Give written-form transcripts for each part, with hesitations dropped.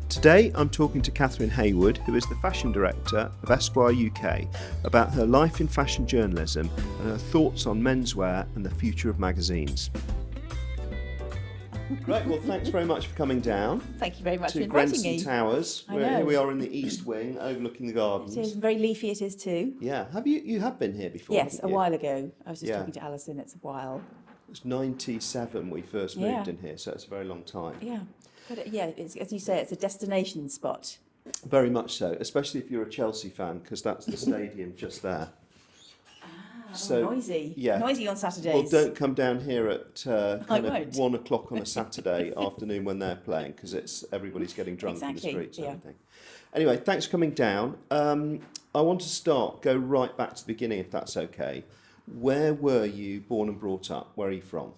Today I'm talking to Catherine Hayward, who is the Fashion Director of Esquire UK, about her life in fashion journalism and her thoughts on menswear and the future of magazines. Right, well thanks very much for coming down. Thank you very much to for inviting Grenson me. Towers. I know. Here we are in the East Wing, overlooking the gardens. It is very leafy. It is too. Yeah, you have been here before? Yes, haven't a you? while ago. I was just Yeah. talking to Alison. It's a while. It was 97 we first moved in here, so it's a very long time. Yeah, but it's, as you say, it's a destination spot. Very much so, especially if you're a Chelsea fan, because that's the stadium just there. So, noisy. yeah. Noisy on Saturdays. Well, don't come down here at kind of won't. 1 o'clock on a Saturday afternoon when they're playing, because everybody's getting drunk in the streets and everything. Anyway, thanks for coming down. I want to go right back to the beginning, if that's okay. Where were you born and brought up? Where are you from?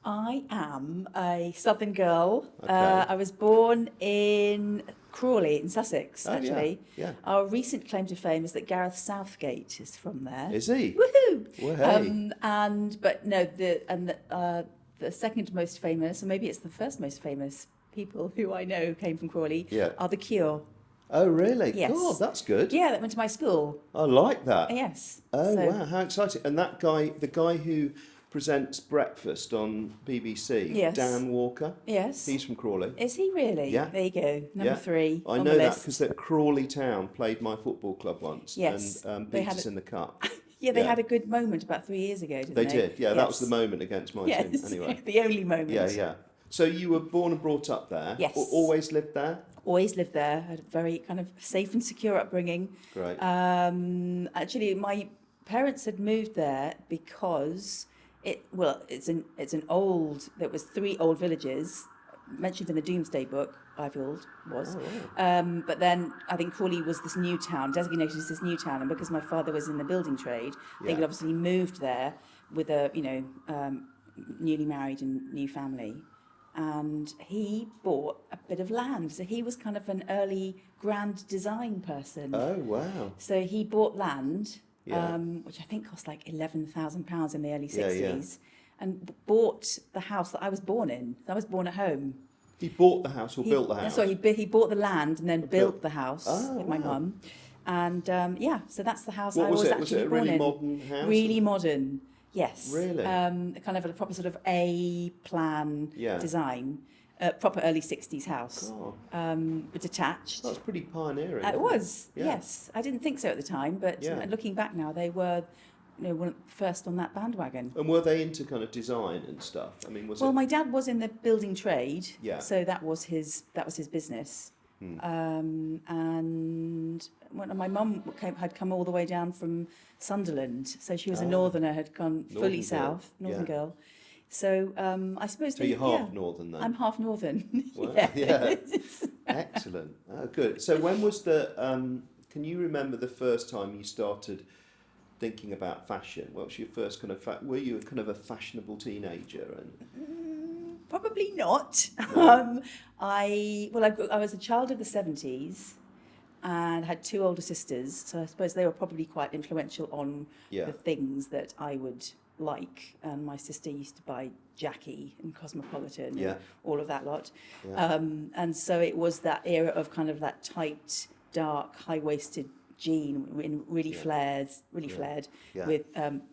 I am a southern girl. Okay. I was born in Crawley in Sussex, actually. Yeah. Our recent claim to fame is that Gareth Southgate is from there. Is he? Woohoo! Well, hey. But no, the second most famous, or maybe it's the first most famous people who I know came from Crawley, are the Cure. Oh, really? Yes. Oh, that's good. Yeah, that went to my school. I like that. Yes. Oh, wow, how exciting. And that guy, the guy who presents Breakfast on BBC, Yes. Dan Walker, Yes. he's from Crawley. Is he really? Yeah. There you go. Number 3 I on know the that list. because at Crawley Town played my football club once. Yes. And They beat had us in the cup. Yeah, they had a good moment about 3 years ago, didn't they? They did, yeah. Yes. That was the moment against my team, anyway. The only moment. Yeah. So you were born and brought up there? Yes. Always lived there? Always lived there. Had a very kind of safe and secure upbringing. Great. Actually, my parents had moved there because there was 3 old villages mentioned in the Doomsday Book. Ifield was. Oh, wow. But then I think Crawley was this new town, designated as this new town, and because my father was in the building trade, they had obviously moved there with a newly married and new family. And he bought a bit of land. So he was kind of an early grand design person. Oh, wow. So he bought land, which I think cost like £11,000 in the early 60s, and bought the house that I was born in. I was born at home. He bought the house or built the house? Sorry, he bought the land and then built the house with my wow. mum. And so that's the house What I was was it? actually Was it a born really in. modern house? Really modern. Yes. Really? Kind of a proper sort of A-plan design. Proper early 60s house. Detached. That's pretty pioneering. It was, Yeah. yes. I didn't think so at the time, but looking back now, they were one of the first on that bandwagon. And were they into kind of design and stuff? I mean, was Well, it... my dad was in the building trade, Yeah. so that was his business. And when my mum had come all the way down from Sunderland, so she was a northerner, had gone fully south, northern girl. So I suppose. So you're half northern then? I'm half northern. Wow. Yeah. Excellent. Oh, good. So when was can you remember the first time you started thinking about fashion? What was your first kind of were you kind of a fashionable teenager? Probably not. No. I was a child of the 70s and had 2 older sisters, so I suppose they were probably quite influential on the things that I would like. And my sister used to buy Jackie and Cosmopolitan and all of that lot. Yeah. And so it was that era of kind of that tight, dark, high-waisted jean in really flared with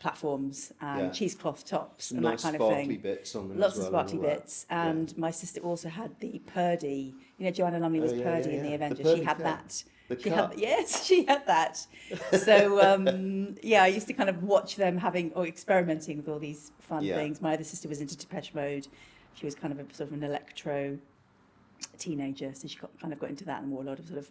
platforms and cheesecloth tops and nice that kind of thing. sparkly bits on them. Lots as of well, sparkly and all that. bits. And my sister also had the Purdy. You know, Joanna Lumley was Purdy in the Avengers. Purdy She had cut. that. She had, yes, she had that. So, I used to kind of watch them experimenting with all these fun things. My other sister was into Depeche Mode. She was kind of a sort of an electro teenager, so she kind of got into that and wore a lot of sort of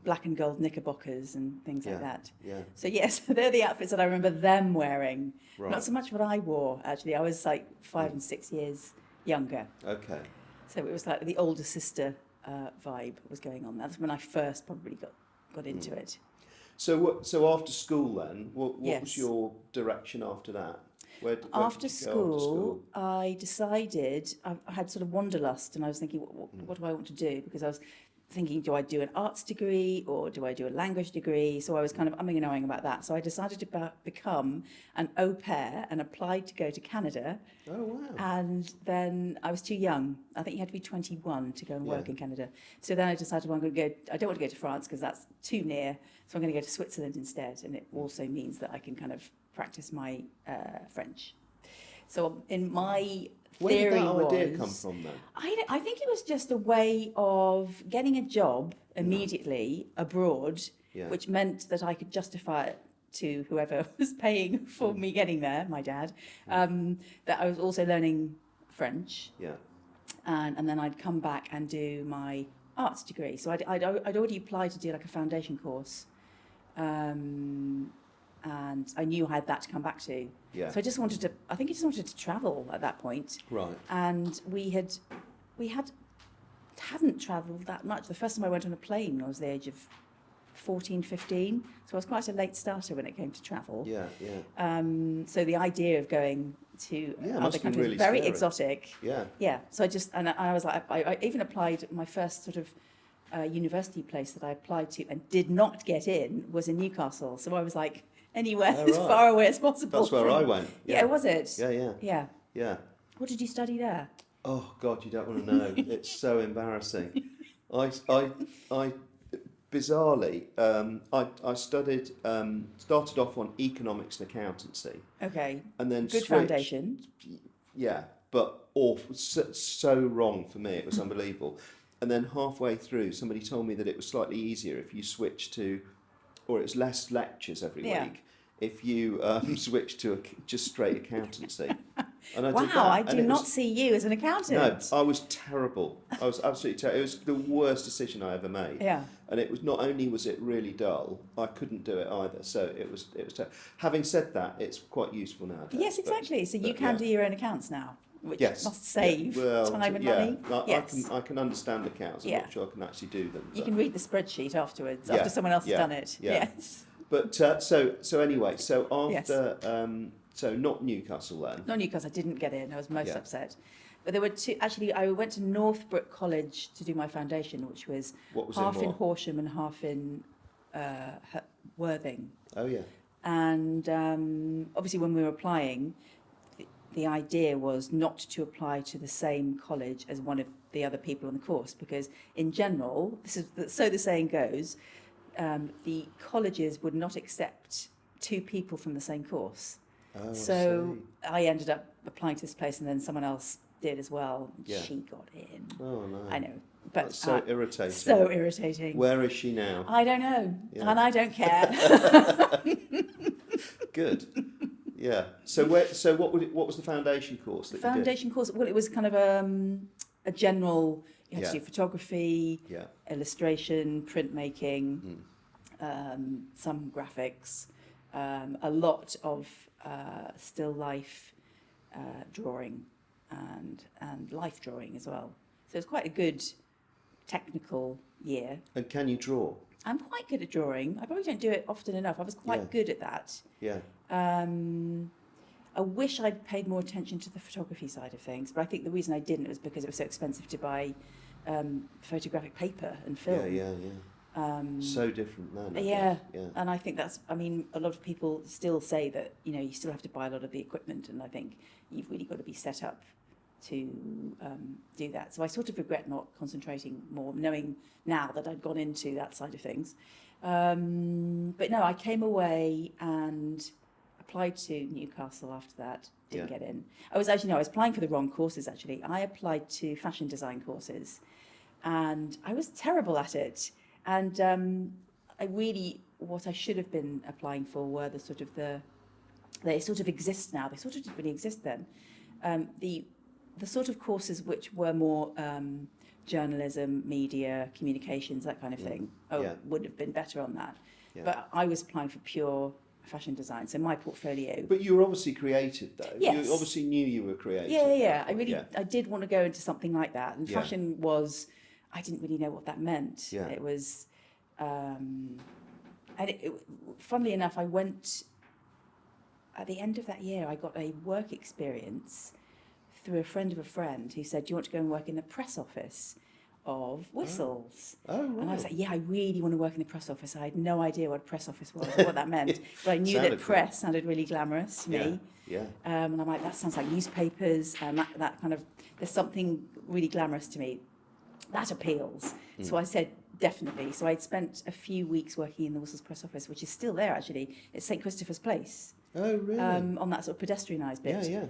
black and gold knickerbockers and things like that. Yeah. So yes, they're the outfits that I remember them wearing. Right. Not so much what I wore, actually. I was like 5 and 6 years younger. Okay. So it was like the older sister vibe was going on. That's when I first probably got into it. So after school then, what was your direction after that? Where did you go after school? I decided, I had sort of wanderlust, and I was thinking, what do I want to do? Because I was thinking, do I do an arts degree or do I do a language degree? So I was kind of umming and ahhing about that. So I decided to become an au pair and applied to go to Canada. Oh, wow. And then I was too young. I think you had to be 21 to go and work in Canada. So then I decided, well, I don't want to go to France because that's too near. So I'm going to go to Switzerland instead. And it also means that I can kind of practice my French. So in my Where theory did that idea was, come from then? I think it was just a way of getting a job immediately abroad, which meant that I could justify it to whoever was paying for me getting there, my dad, that I was also learning French. Yeah. And then I'd come back and do my arts degree. So I'd already applied to do like a foundation course. And I knew I had that to come back to. Yeah. So I just wanted to travel at that point. Right. And we hadn't travelled that much. The first time I went on a plane, I was the age of 14, 15. So I was quite a late starter when it came to travel. Yeah, yeah. So the idea of going to other countries really was very scary. exotic. Yeah. Yeah. So I was like, I even applied, my first sort of university place that I applied to and did not get in was in Newcastle. So I was like, anywhere as far away as possible. That's where I went. Yeah, was it? Yeah, yeah. Yeah. Yeah. What did you study there? Oh God, you don't want to know. It's so embarrassing. I bizarrely, I studied, started off on economics and accountancy. Okay. And then Good switched, foundation. Yeah, but awful, so wrong for me. It was unbelievable. And then halfway through, somebody told me that it was slightly easier if you switch to, or it was less lectures every week if you switch to just straight accountancy. And I did that, I do not see you as an accountant. No, I was terrible. I was absolutely terrible. It was the worst decision I ever made. Yeah. And it was not only was it really dull, I couldn't do it either. So it was terrible. Having said that, it's quite useful nowadays. Yes, exactly. So you can do your own accounts now, which must save time and money. I can understand accounts. I'm not sure I can actually do them. You can read the spreadsheet afterwards after someone else has done it. Yeah. Yes. But so anyway, so after so not Newcastle then. Not Newcastle. I didn't get in. I was most upset. But there were two. Actually, I went to Northbrook College to do my foundation, which was half in Horsham and half in Worthing. Oh yeah. And obviously, when we were applying, the idea was not to apply to the same college as one of the other people on the course, because in general, so the saying goes, the colleges would not accept two people from the same course. Oh, so I ended up applying to this place, and then someone else did as well. Yeah. She got in. Oh no. I know. But that's so irritating. So irritating. Where is she now? I don't know. Yeah. And I don't care. Good. Yeah. So what was the foundation course that Foundation course, well, it was kind of a general, you had to do photography, illustration, printmaking, some graphics, a lot of still life drawing and life drawing as well. So it's quite a good technical year. And can you draw? I'm quite good at drawing. I probably don't do it often enough. I was quite good at that. Yeah. I wish I'd paid more attention to the photography side of things, but I think the reason I didn't was because it was so expensive to buy photographic paper and film. Yeah. So different then. Yeah, and I think that's, I mean, a lot of people still say that, you know, you still have to buy a lot of the equipment, and I think you've really got to be set up to do that. So I sort of regret not concentrating more, knowing now that I'd gone into that side of things. But no, I came away and applied to Newcastle after that, didn't get in. I was applying for the wrong courses, actually. I applied to fashion design courses, and I was terrible at it. And what I should have been applying for were they sort of exist now. They sort of didn't really exist then. The sort of courses which were more journalism, media, communications, that kind of thing, would have been better on that. Yeah. But I was applying for pure fashion design, so my portfolio. But you were obviously creative, though. Yes. You obviously knew you were creative. Yeah. I did want to go into something like that, and fashion was. I didn't really know what that meant. Yeah. It was, and funnily enough, I went. At the end of that year, I got a work experience through a friend of a friend who said, "Do you want to go and work in the press office of whistles. Oh, right. And I was like, yeah, I really want to work in the press office. I had no idea what a press office was or what that meant. But I knew that press sounded really glamorous to me. Yeah. And I'm like, that sounds like newspapers, and that kind of, there's something really glamorous to me. That appeals. So I said, definitely. So I'd spent a few weeks working in the Whistles press office, which is still there, actually. It's St. Christopher's Place. Oh, really? On that sort of pedestrianised bit. Yeah.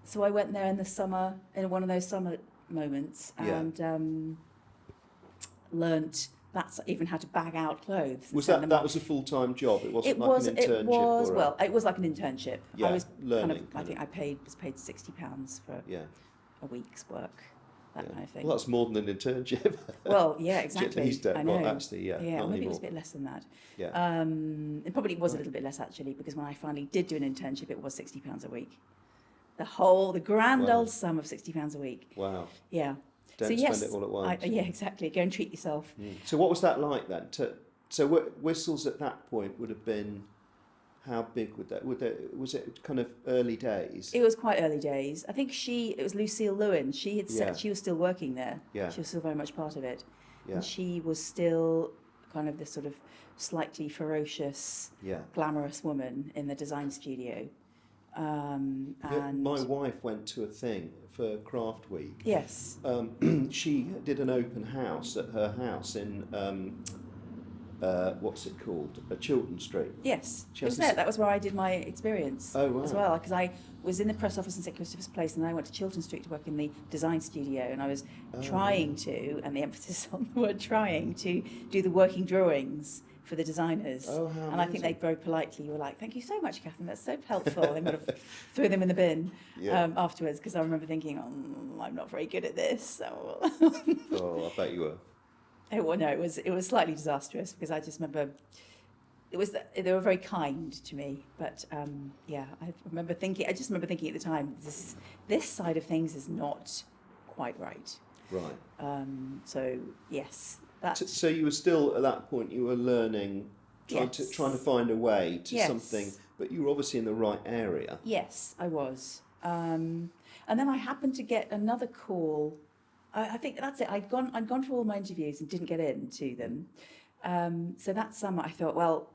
So I went there in the summer, in one of those summer moments, and learnt that's even how to bag out clothes. Was that was a full-time job? It wasn't like an internship? It was like an internship. Yeah, I was learning. I think I was paid £60 for a week's work, that kind of thing. Well, that's more than an internship. Well, yeah, exactly. These days, I know. well, actually, Yeah, not maybe it anymore. was a bit less than that. Yeah. It probably was a little bit less, actually, because when I finally did do an internship, it was £60 a week. The grand old sum of £60 a week. Wow. Yeah. Don't spend it all at once. Yeah, exactly. Go and treat yourself. So what was that like then? So Whistles at that point would have been, how big would that? Was it kind of early days? It was quite early days. I think it was Lucille Lewin. She had said Yeah. she was still working there. Yeah. She was still very much part of it. Yeah. And she was still kind of this sort of slightly ferocious, glamorous woman in the design studio. And my wife went to a thing for Craft Week. Yes. She did an open house at her house in what's it called? Chiltern Street. Yes. It was there. That was where I did my experience as well, because I was in the press office in St. Christopher's Place, and then I went to Chiltern Street to work in the design studio, and I was trying to, and the emphasis on the word trying, to do the working drawings for the designers. Oh, how and I think they very politely were like, thank you so much, Catherine, that's so helpful. They would have threw them in the bin afterwards, because I remember thinking, I'm not very good at this. So. Oh, I bet you were. It was slightly disastrous, because I just remember they were very kind to me, but I just remember thinking at the time, this side of things is not quite right. Right. So yes. So you were still at that point. You were learning, trying to find a way to something, but you were obviously in the right area. Yes, I was. And then I happened to get another call. I think that's it. I'd gone for all my interviews and didn't get into them. So that summer, I thought, well,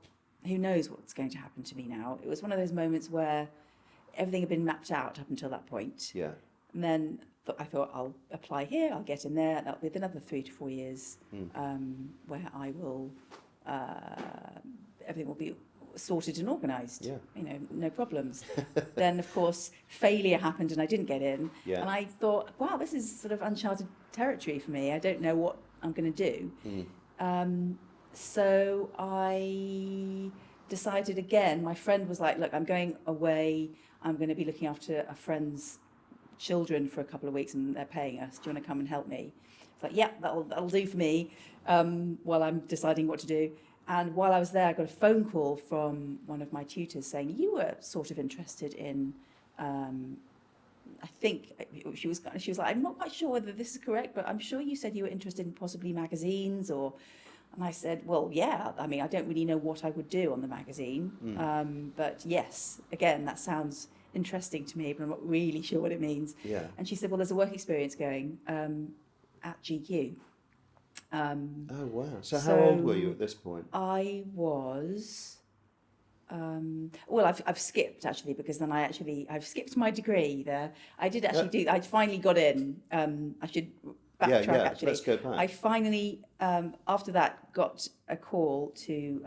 who knows what's going to happen to me now? It was one of those moments where everything had been mapped out up until that point. Yeah. And then I thought, I'll apply here, I'll get in there. That'll be another 3 to 4 years where I will, everything will be sorted and organised. Yeah. No problems. Then, of course, failure happened and I didn't get in. Yeah. And I thought, wow, this is sort of uncharted territory for me. I don't know what I'm going to do. So I decided again, my friend was like, look, I'm going away. I'm going to be looking after a friend's children for a couple of weeks and they're paying us. Do you want to come and help me? It's like, yeah, that'll do for me while I'm deciding what to do. And while I was there, I got a phone call from one of my tutors saying, you were sort of interested in, I think she was like, I'm not quite sure whether this is correct, but I'm sure you said you were interested in possibly magazines or, and I said, well, yeah, I mean, I don't really know what I would do on the magazine. But yes, again, that sounds interesting to me, but I'm not really sure what it means. Yeah. And she said, well, there's a work experience going at GQ. Oh, wow. So how old were you at this point? I was, well, I've skipped actually, because then I've skipped my degree there. I did actually I finally got in. I should backtrack actually. Let's go back. I finally, after that, got a call to,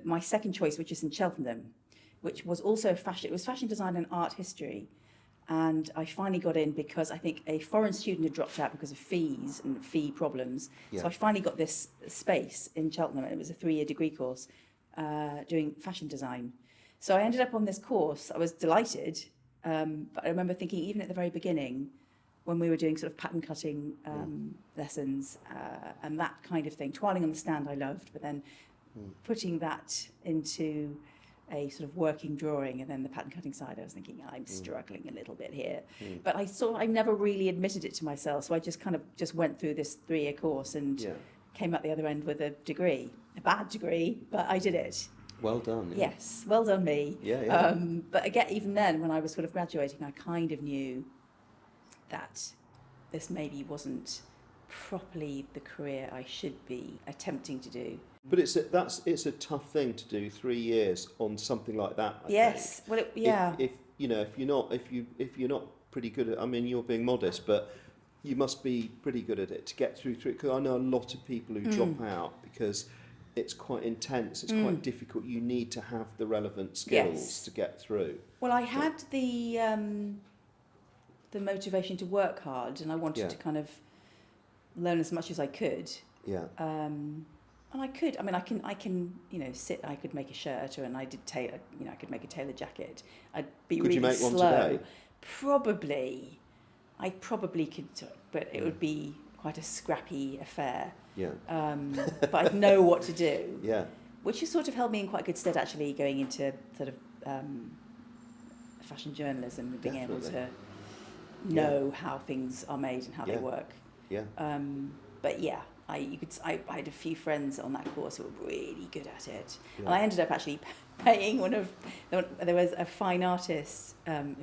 my second choice, which is in Cheltenham, which was also fashion. It was fashion design and art history. And I finally got in because I think a foreign student had dropped out because of fees and fee problems. Yeah. So I finally got this space in Cheltenham, and it was a 3-year degree course doing fashion design. So I ended up on this course. I was delighted, but I remember thinking, even at the very beginning, when we were doing sort of pattern cutting lessons and that kind of thing, twirling on the stand I loved, but then putting that into a sort of working drawing and then the pattern cutting side, I was thinking, I'm struggling a little bit here. But I never really admitted it to myself. So I just went through this 3-year course and came out the other end with a degree, a bad degree, but I did it. Well done. Yeah. Yes, well done me. Yeah. But again, even then, when I was sort of graduating, I kind of knew that this maybe wasn't properly the career I should be attempting to do. But it's a tough thing to do 3 years on something like that. I Yes, think. well, If you're not pretty good at, I mean, you're being modest, but you must be pretty good at it to get through. Because I know a lot of people who drop out because it's quite intense. It's quite difficult. You need to have the relevant skills to get through. Well, I had the motivation to work hard, and I wanted to kind of learn as much as I could. Yeah. And I could. I mean, I can. Sit. I could make a shirt, and I did tailor. I could make a tailored jacket. I'd be Could really you make slow. one today? Probably. I probably could, but it would be quite a scrappy affair. Yeah. But I'd know what to do. Yeah. Which has sort of held me in quite good stead, actually, going into sort of fashion journalism and being able to know how things are made and how they work. Yeah. But yeah, I had a few friends on that course who were really good at it, Yeah. and I ended up actually paying there was a fine artist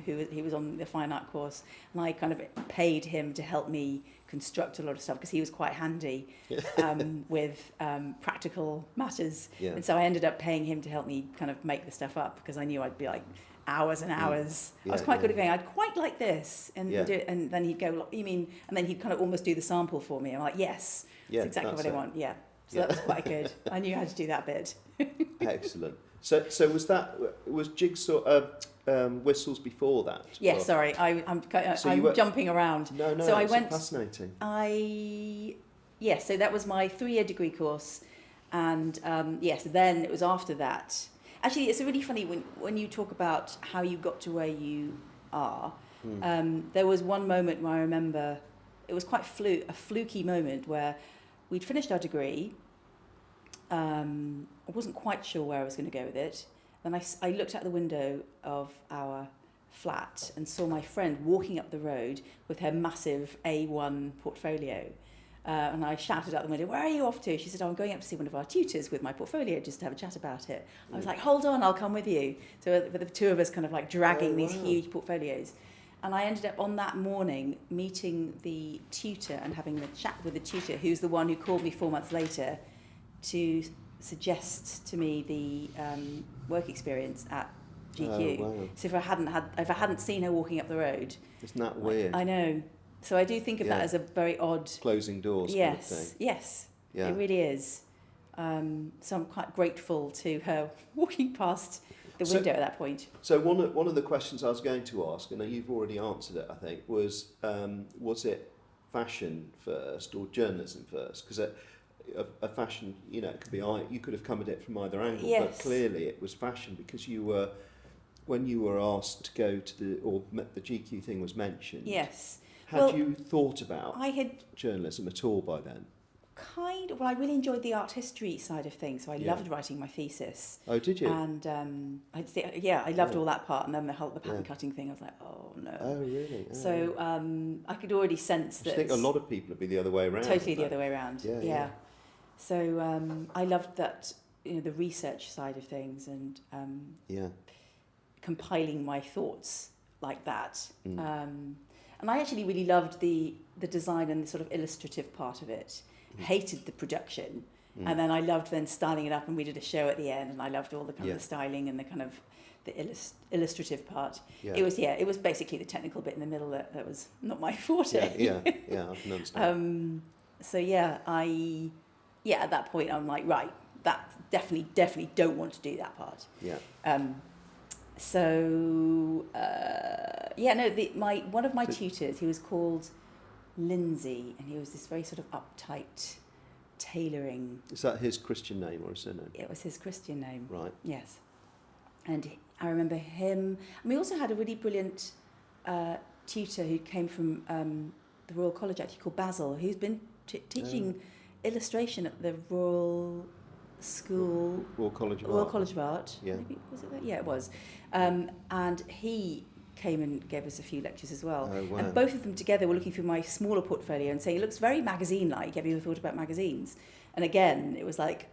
he was on the fine art course, and I kind of paid him to help me construct a lot of stuff because he was quite handy with practical matters, and so I ended up paying him to help me kind of make the stuff up because I knew I'd be like hours and hours. I was quite good at going, I'd quite like this, and do it, and then he'd go, you mean, and then he'd kind of almost do the sample for me. I'm like, yes, that's exactly what I want. Yeah, so that was quite good. I knew how to do that bit. Excellent. So was jigsaw whistles before that? Yeah, Or- sorry, I'm were- jumping around. No, So I it's went. fascinating. So that was my 3-year degree course, and so then it was after that. Actually, it's really funny when you talk about how you got to where you are. There was one moment where I remember it was quite a fluky moment where we'd finished our degree. I wasn't quite sure where I was going to go with it. Then I looked out the window of our flat and saw my friend walking up the road with her massive A1 portfolio. And I shouted out the window, "Where are you off to?" She said, "I'm going up to see one of our tutors with my portfolio just to have a chat about it." I was like, "Hold on, I'll come with you." So the two of us kind of like dragging these huge portfolios. And I ended up on that morning meeting the tutor and having the chat with the tutor, who's the one who called me 4 months later to suggest to me the work experience at GQ. Oh, wow. So if I hadn't seen her walking up the road, Isn't that weird? I know. So I do think of that as a very odd. Closing doors. Yes, kind of thing. yes, Yeah. it really is. So I'm quite grateful to her walking past the window at that point. So one of the questions I was going to ask, and you've already answered it, I think, was it fashion first or journalism first? Because a fashion, it could be you could have come at it from either angle, Yes. but clearly it was fashion because when you were asked to go to the GQ thing was mentioned. Yes. Had you thought about I had journalism at all by then? I really enjoyed the art history side of things, so I loved writing my thesis. Oh, did you? And I loved all that part, and then the pattern cutting thing, I was like, oh no. Oh, really? Oh, So I could already sense that. I think a lot of people would be the other way around. Totally the other way around. Yeah. So I loved that, the research side of things and compiling my thoughts like that. And I actually really loved the design and the sort of illustrative part of it. Hated the production. And then I loved then styling it up, and we did a show at the end, and I loved all the kind of the styling and the kind of the illustrative part. Yeah. It was basically the technical bit in the middle that was not my forte. I can understand. At that point I'm like, right, that definitely don't want to do that part. One of my tutors, he was called Lindsay, and he was this very sort of uptight tailoring. Is that his Christian name or his surname? It was his Christian name. Right. Yes. And I remember him, and we also had a really brilliant tutor who came from the Royal College, actually, called Basil, who's been teaching illustration at the Royal School... Royal College of Royal Art. College of Art. Yeah. Maybe, was it that? Yeah, it was. And he came and gave us a few lectures as well. Oh, wow. And both of them together were looking through my smaller portfolio and saying, it looks very magazine-like. Have you ever thought about magazines? And again, it was like,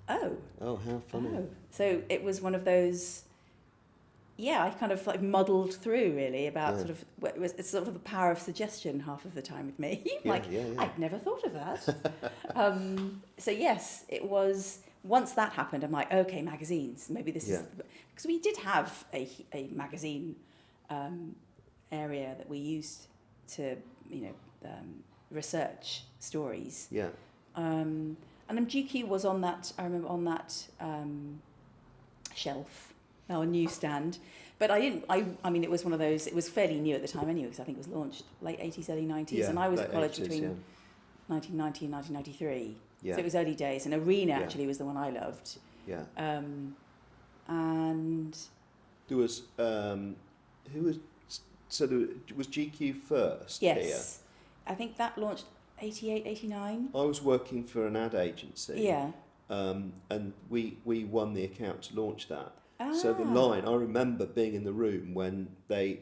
oh. Oh, how funny. Oh. So it was one of those I kind of like muddled through really about it's sort of the power of suggestion half of the time with me. I'd never thought of that. So yes, it was. Once that happened, I'm like, okay, magazines. Maybe this is because we did have a magazine area that we used to research stories. Yeah. And then GQ was on that. I remember on that shelf. Now a newsstand, but I didn't. I mean, it was one of those. It was fairly new at the time anyway, because I think it was launched late 80s, early 90s, and I was at college 80s, between 1990 and 1993. Yeah. So it was early days, and Arena actually was the one I loved. Yeah. And there was who was was GQ first? Yes, here? I think that launched 88, 89. I was working for an ad agency. Yeah. And we won the account to launch that. So the Ah. line, I remember being in the room when the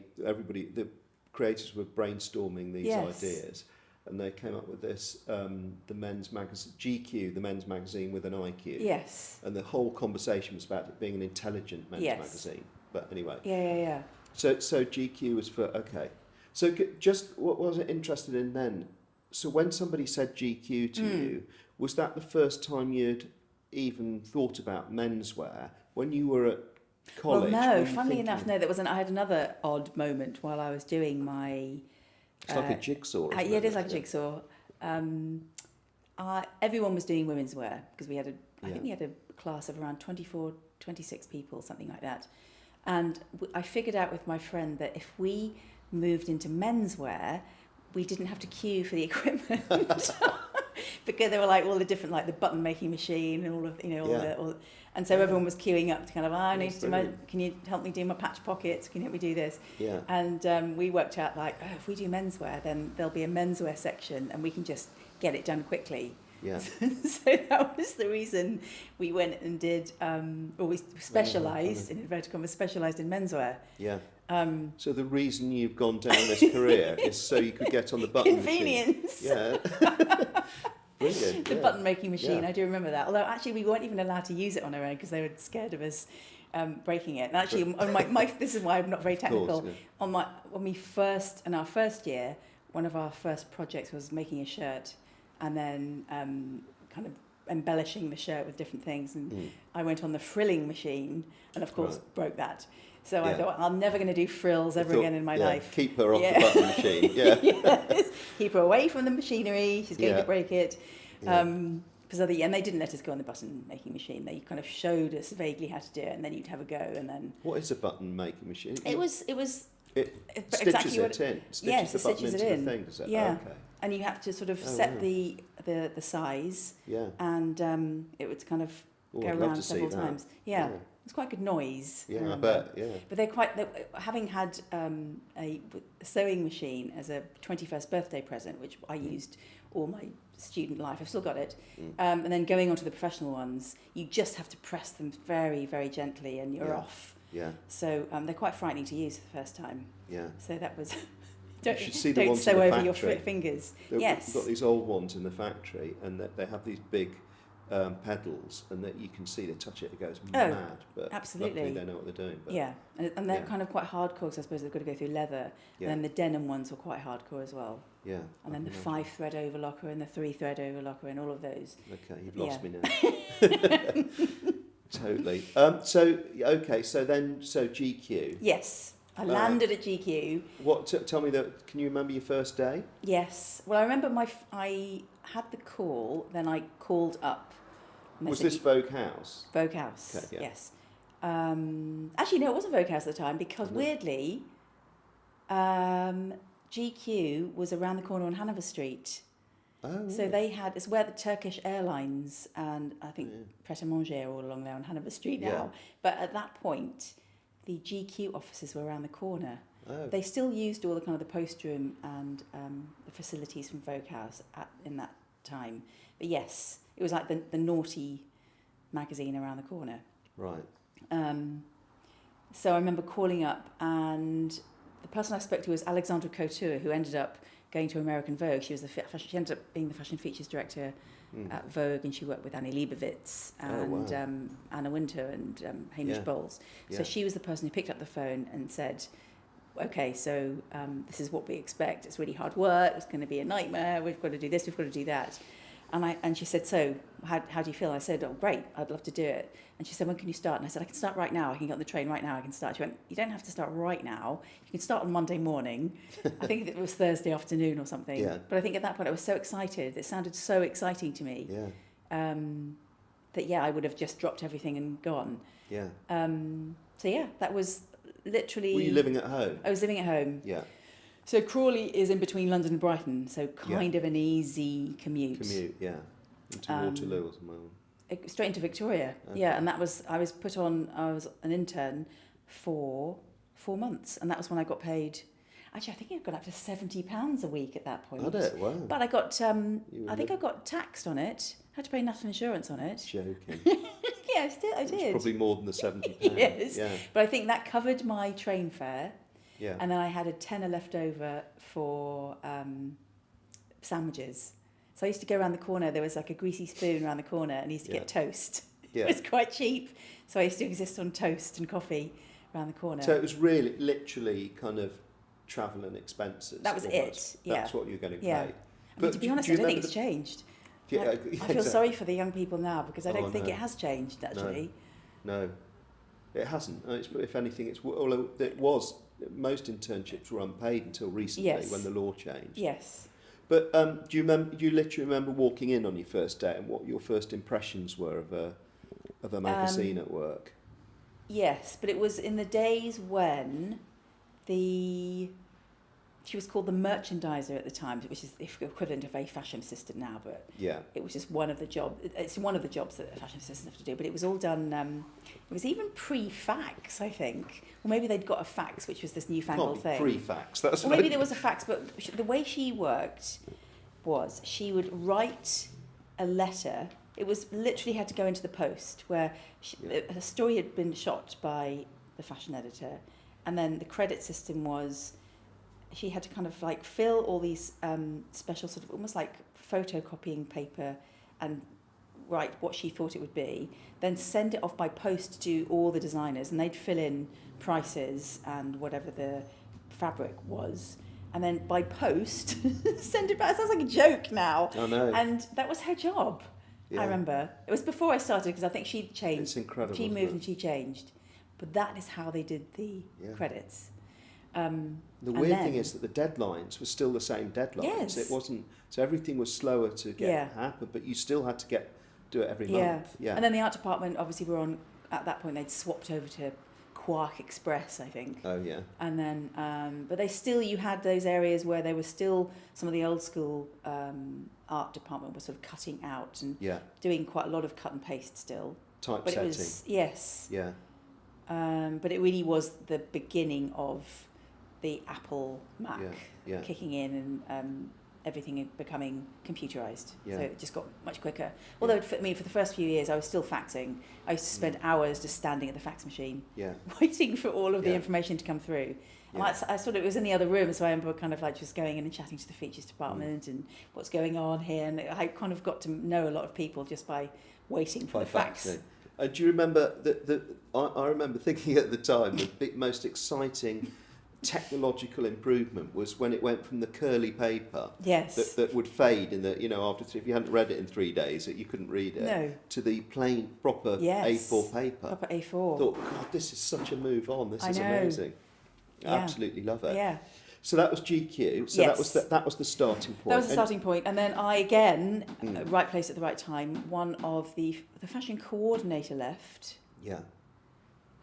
creators were brainstorming these ideas, and they came up with this, the men's magazine, GQ, the men's magazine with an IQ. Yes. And the whole conversation was about it being an intelligent men's magazine. But anyway. Yeah. So GQ was for, okay. So just what was it interested in then? So when somebody said GQ to you, was that the first time you'd even thought about menswear? When you were at college? Well, no, funnily enough, no, I had another odd moment while I was doing my... It's like a jigsaw. Yeah, it is like a jigsaw. Everyone was doing women's wear, because we had I think we had a class of around 24, 26 people, something like that. And I figured out with my friend that if we moved into menswear, we didn't have to queue for the equipment. Because they were like all the different, like the button making machine and all of, and so everyone was queuing up to kind of, I need to do can you help me do my patch pockets? Can you help me do this? Yeah. And we worked out like, if we do menswear, then there'll be a menswear section and we can just get it done quickly. Yeah. So that was the reason we went and did, or we specialised, in inverted commas, specialised in menswear. Yeah. So the reason you've gone down this career is so you could get on the button Convenience. machine. Yeah. Brilliant. The button making machine, I do remember that. Although actually we weren't even allowed to use it on our own because they were scared of us breaking it. And actually, on my this is why I'm not very technical. Course, yeah. In our first year, one of our first projects was making a shirt, and then kind of embellishing the shirt with different things. And I went on the frilling machine, and of course broke that. So I thought, I'm never going to do frills ever again in my life. Keep her off the button machine. Yeah. Yes. Keep her away from the machinery. She's going to break it. And they didn't let us go on the button making machine. They kind of showed us vaguely how to do it, and then you'd have a go. And then what is a button making machine? It stitches exactly it in. Stitches the button into the thing. Is it? Yeah. Okay. And you have to sort of set the size. Yeah. And it would kind of go around several times. Yeah. It's quite good noise. Yeah, I bet. Yeah. But having had a sewing machine as a 21st birthday present, which I used all my student life. I've still got it. And then going on to the professional ones, you just have to press them very, very gently, and you're off. Yeah. So they're quite frightening to use for the first time. Yeah. So that was. You should see the ones sew in the over factory. your fingers. You've got these old ones in the factory, and they have these big pedals, and that you can see they touch it goes mad, but absolutely luckily they know what they're doing. But and they're kind of quite hardcore, because I suppose they've got to go through leather, and then the denim ones were quite hardcore as well. Yeah. And then the 5-thread overlocker and the 3-thread overlocker and all of those. Okay, you've lost me now. Totally. So GQ. Yes, I landed at GQ. Tell me that. Can you remember your first day? Yes. Well, I remember I had the call. Then I called up. Was this Vogue House? Vogue House. Okay, yeah. Yes. Actually, no, it wasn't Vogue House at the time, because weirdly, GQ was around the corner on Hanover Street. Oh. So it's where the Turkish Airlines and I think Pret a Manger are all along there on Hanover Street now. Yeah. But at that point, the GQ offices were around the corner. Oh. They still used all the kind of the post room and the facilities from Vogue House in that time. But yes, it was like the naughty magazine around the corner. Right. So I remember calling up, and the person I spoke to was Alexandra Couture, who ended up going to American Vogue. She was she ended up being the fashion features director at Vogue, and she worked with Annie Leibovitz and Anna Wintour and Hamish Bowles. So she was the person who picked up the phone and said, okay, so this is what we expect. It's really hard work. It's going to be a nightmare. We've got to do this. We've got to do that. And she said, so how do you feel? I said, oh, great. I'd love to do it. And she said, when can you start? And I said, I can start right now. I can get on the train right now. I can start. She went, you don't have to start right now. You can start on Monday morning. I think it was Thursday afternoon or something. Yeah. But I think at that point I was so excited. It sounded so exciting to me. Yeah. That, I would have just dropped everything and gone. Yeah. That was literally... Were you living at home? I was living at home. Yeah. So Crawley is in between London and Brighton, so kind of an easy commute. Yeah. Into Waterloo or somewhere. Straight into Victoria, and I was an intern for 4 months, and that was when I got paid. Actually, I think it got up to £70 a week at that point. Did it? Wow. But I got, I think I got taxed on it. I had to pay national insurance on it. Joking. I did. It's probably more than the £70. Yes. Yeah. But I think that covered my train fare. Yeah. And then I had a tenner left over for sandwiches. So I used to go around the corner. There was like a greasy spoon around the corner, and I used to get toast. Yeah. It was quite cheap. So I used to exist on toast and coffee around the corner. So it was really, literally kind of travel and expenses. That was it. Yeah. That's what you were going to Yeah. pay. I mean, to be honest, I don't think it's changed. I feel sorry for the young people now, because I don't think it has changed, actually. No, it hasn't. If anything, although it was, most internships were unpaid until recently when the law changed. Yes. But do you literally remember walking in on your first day and what your first impressions were of a magazine at work? Yes, but it was in the days when she was called the merchandiser at the time, which is the equivalent of a fashion assistant now, but it was just one of the jobs. It's one of the jobs that a fashion assistant have to do, but it was all done, it was even pre-fax, I think. Or maybe they'd got a fax, which was this newfangled thing. Pre-fax. Or maybe there was a fax, but the way she worked was she would write a letter. It was literally had to go into the post, where a story had been shot by the fashion editor, and then the credit system was she had to kind of like fill all these special sort of almost like photocopying paper and write what she thought it would be, then send it off by post to all the designers, and they'd fill in prices and whatever the fabric was, and then by post send it back. It sounds like a joke now. I know. And that was her job. I remember. It was before I started, because I think she'd changed. It's incredible. She moved and she changed. But that is how they did the credits. The weird thing is that the deadlines were still the same deadlines. Yes. It wasn't, so everything was slower to happen, but you still had to do it every month. Yeah. And then the art department, obviously, were on, at that point, they'd swapped over to Quark Express, I think. Oh, yeah. And then, but you had those areas where there was still some of the old school art department was sort of cutting out and doing quite a lot of cut and paste still. Typesetting. But it was, yes. Yeah. But it really was the beginning of the Apple Mac kicking in and everything becoming computerised. So it just got much quicker. Although for the first few years I was still faxing. I used to spend hours just standing at the fax machine waiting for all of the information to come through. And I sort of, it was in the other room, so I remember kind of like just going in and chatting to the features department and what's going on here. And I kind of got to know a lot of people just by waiting for the fax. Do you remember I remember thinking at the time the most exciting technological improvement was when it went from the curly paper that would fade in the, after if you hadn't read it in 3 days that you couldn't read it, to the plain proper A4 paper. Proper A4. I thought, God, this is such a move on. This is amazing. Absolutely love it. Yeah. So that was GQ. So that was the starting point. That was the starting point. And then I again, right place at the right time. One of the fashion coordinator left. Yeah.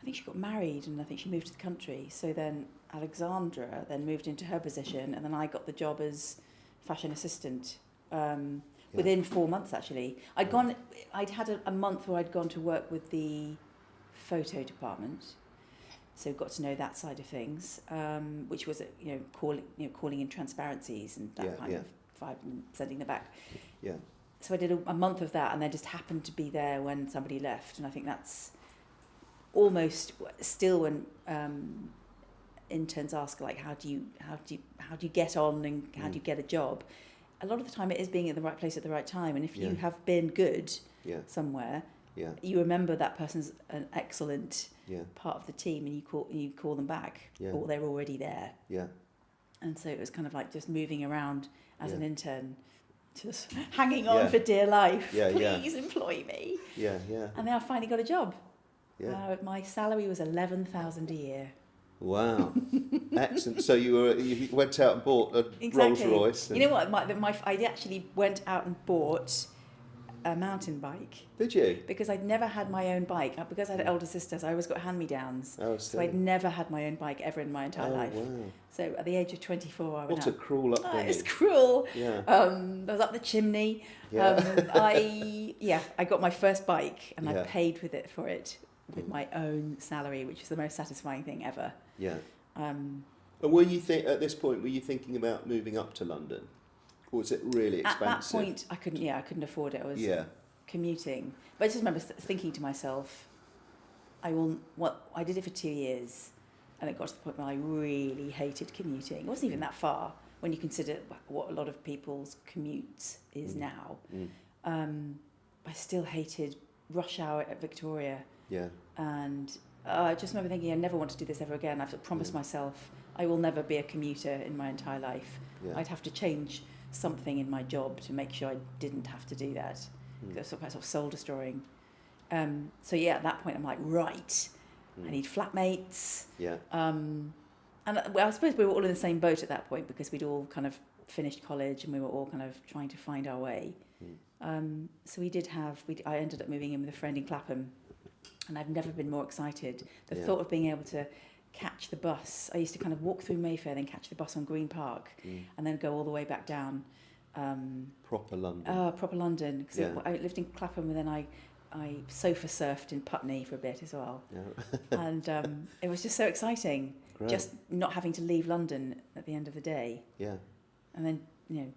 I think she got married and I think she moved to the country. So then Alexandra then moved into her position, and then I got the job as fashion assistant within 4 months. Actually, I'd had a month where I'd gone to work with the photo department. So got to know that side of things, which was calling in transparencies and that kind of vibe and sending them back. Yeah. So I did a month of that, and then just happened to be there when somebody left, and I think that's almost still when interns ask, like, how do you get on and how do you get a job? A lot of the time it is being at the right place at the right time. And if you have been good somewhere, you remember that person's an excellent part of the team, and you call them back, or they're already there. Yeah. And so it was kind of like just moving around as an intern, just hanging on for dear life. Please employ me. Yeah. And then I finally got a job. Yeah. My salary was 11,000 a year. Wow, excellent. So you went out and bought a Rolls Royce. You know what? I actually went out and bought a mountain bike. Did you? Because I'd never had my own bike. Because I had elder sisters, I always got hand-me-downs. Oh, so I'd never had my own bike ever in my entire life. Wow. So at the age of 24, I went What a cruel upbringing. It was cruel. Yeah. I was up the chimney. Yeah. I got my first bike, and I paid for it with my own salary, which is the most satisfying thing ever. Yeah. And at this point, were you thinking about moving up to London? Or was it really expensive? At that point, I couldn't afford it. I was commuting. But I just remember thinking to myself, I did it for 2 years, and it got to the point where I really hated commuting. It wasn't even that far when you consider what a lot of people's commute is now. I still hated rush hour at Victoria. Yeah. And I just remember thinking, I never want to do this ever again. I've promised myself I will never be a commuter in my entire life. Yeah. I'd have to change something in my job to make sure I didn't have to do that. That's sort of soul destroying. So at that point I'm like, right, I need flatmates. Yeah. And I suppose we were all in the same boat at that point, because we'd all kind of finished college and we were all kind of trying to find our way. So I ended up moving in with a friend in Clapham, and I've never been more excited. The thought of being able to catch the bus. I used to kind of walk through Mayfair, then catch the bus on Green Park, and then go all the way back down. Proper London. Proper London. Because I lived in Clapham, and then I sofa surfed in Putney for a bit as well. Yeah. And it was just so exciting. Great. Just not having to leave London at the end of the day. Yeah. And then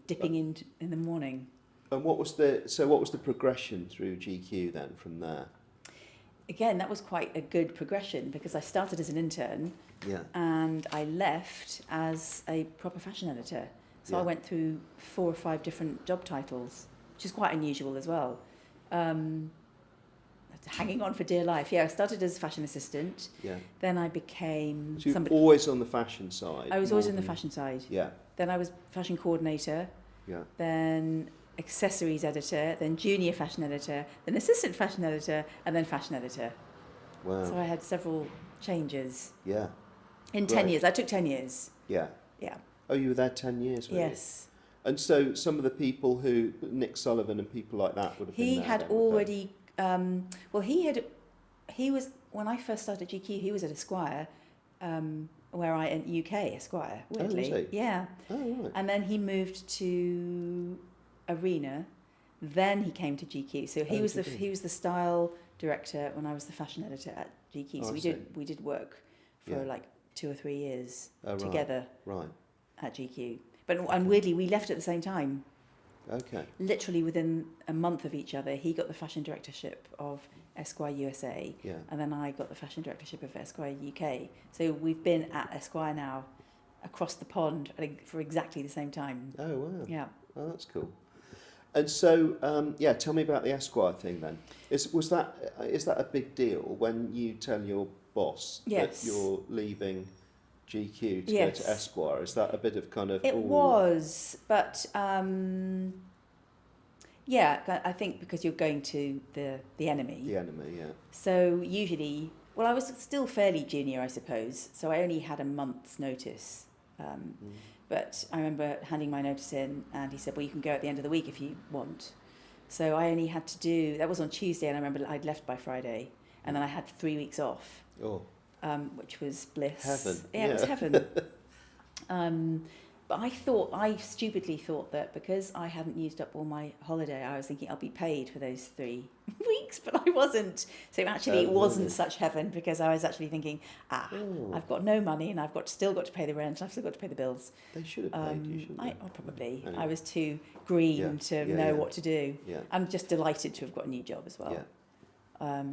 dipping in the morning. And what was the progression through GQ then from there? Again, that was quite a good progression, because I started as an intern, and I left as a proper fashion editor. So I went through 4 or 5 different job titles, which is quite unusual as well. Hanging on for dear life. Yeah, I started as a fashion assistant. Yeah. Then I became... So you're always on the fashion side? I was always on the fashion side. Yeah. Then I was fashion coordinator. Yeah. Then accessories editor, then junior fashion editor, then assistant fashion editor, and then fashion editor. Wow. So I had several changes. Yeah. In 10 years. I took 10 years. Yeah. Yeah. Oh, you were there 10 years, were Yes. You? And so some of the people who, Nick Sullivan and people like that would have been there. He had already, he was, when I first started at GQ, he was at Esquire, UK Esquire, weirdly. Oh, was he? Yeah. Oh, right. And then he moved to Arena, then he came to GQ. So he was the style director when I was the fashion editor at GQ. So we did work for like 2 or 3 years together at GQ. And weirdly, we left at the same time. Okay. Literally within a month of each other. He got the fashion directorship of Esquire USA, and then I got the fashion directorship of Esquire UK. So we've been at Esquire now, across the pond, for exactly the same time. Oh wow! Yeah. Oh, that's cool. And so, tell me about the Esquire thing then. Is that a big deal when you tell your boss that you're leaving GQ to go to Esquire? Is that a bit of kind of... It was, but I think because you're going to the enemy. The enemy, yeah. So usually, I was still fairly junior, I suppose, so I only had a month's notice. But I remember handing my notice in, and he said, well, you can go at the end of the week if you want. So I only had to do... That was on Tuesday, and I remember I'd left by Friday, and then I had 3 weeks off. Oh. Which was bliss. Heaven. Yeah, it was heaven. But I stupidly thought that because I hadn't used up all my holiday, I was thinking I'll be paid for those 3 weeks, but I wasn't. So actually it wasn't such heaven, because I was actually thinking, I've got no money, and I've still got to pay the rent, and I've still got to pay the bills. They should have paid you, shouldn't they? Probably. Anyway. I was too green to know what to do. Yeah. I'm just delighted to have got a new job as well. Yeah.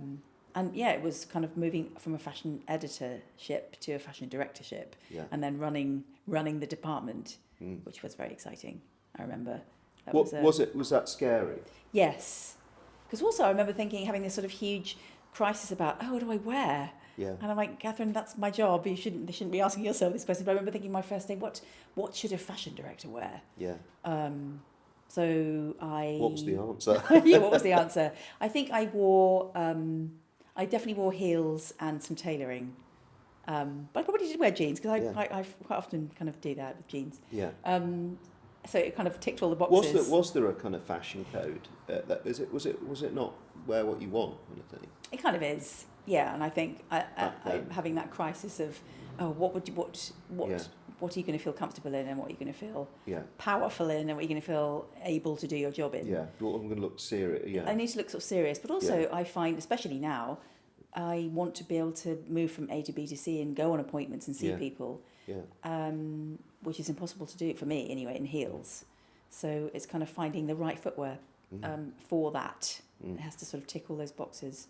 and yeah, it was kind of moving from a fashion editorship to a fashion directorship, and then running the department, which was very exciting. I remember. Was that scary? Yes, because also I remember having this sort of huge crisis about, oh, what do I wear? Yeah. And I'm like, Catherine, that's my job. You shouldn't be asking yourself this question. But I remember thinking my first day, what should a fashion director wear? Yeah. So I. What was the answer? Yeah, what was the answer? I think I I definitely wore heels and some tailoring. But I probably did wear jeans because I quite often kind of do that with jeans. Yeah. So it kind of ticked all the boxes. Was there a kind of fashion code? Was it not wear what you want kind of thing? It kind of is, yeah. And I think having that crisis of, what are you going to feel comfortable in, and what are you going to feel powerful in, and what are you going to feel able to do your job in? Yeah, I'm going to look serious. Yeah, I need to look sort of serious, but also I find, especially now, I want to be able to move from A to B to C and go on appointments and see people. Yeah. Which is impossible to do for me anyway in heels. So it's kind of finding the right footwear for that. It has to sort of tick all those boxes.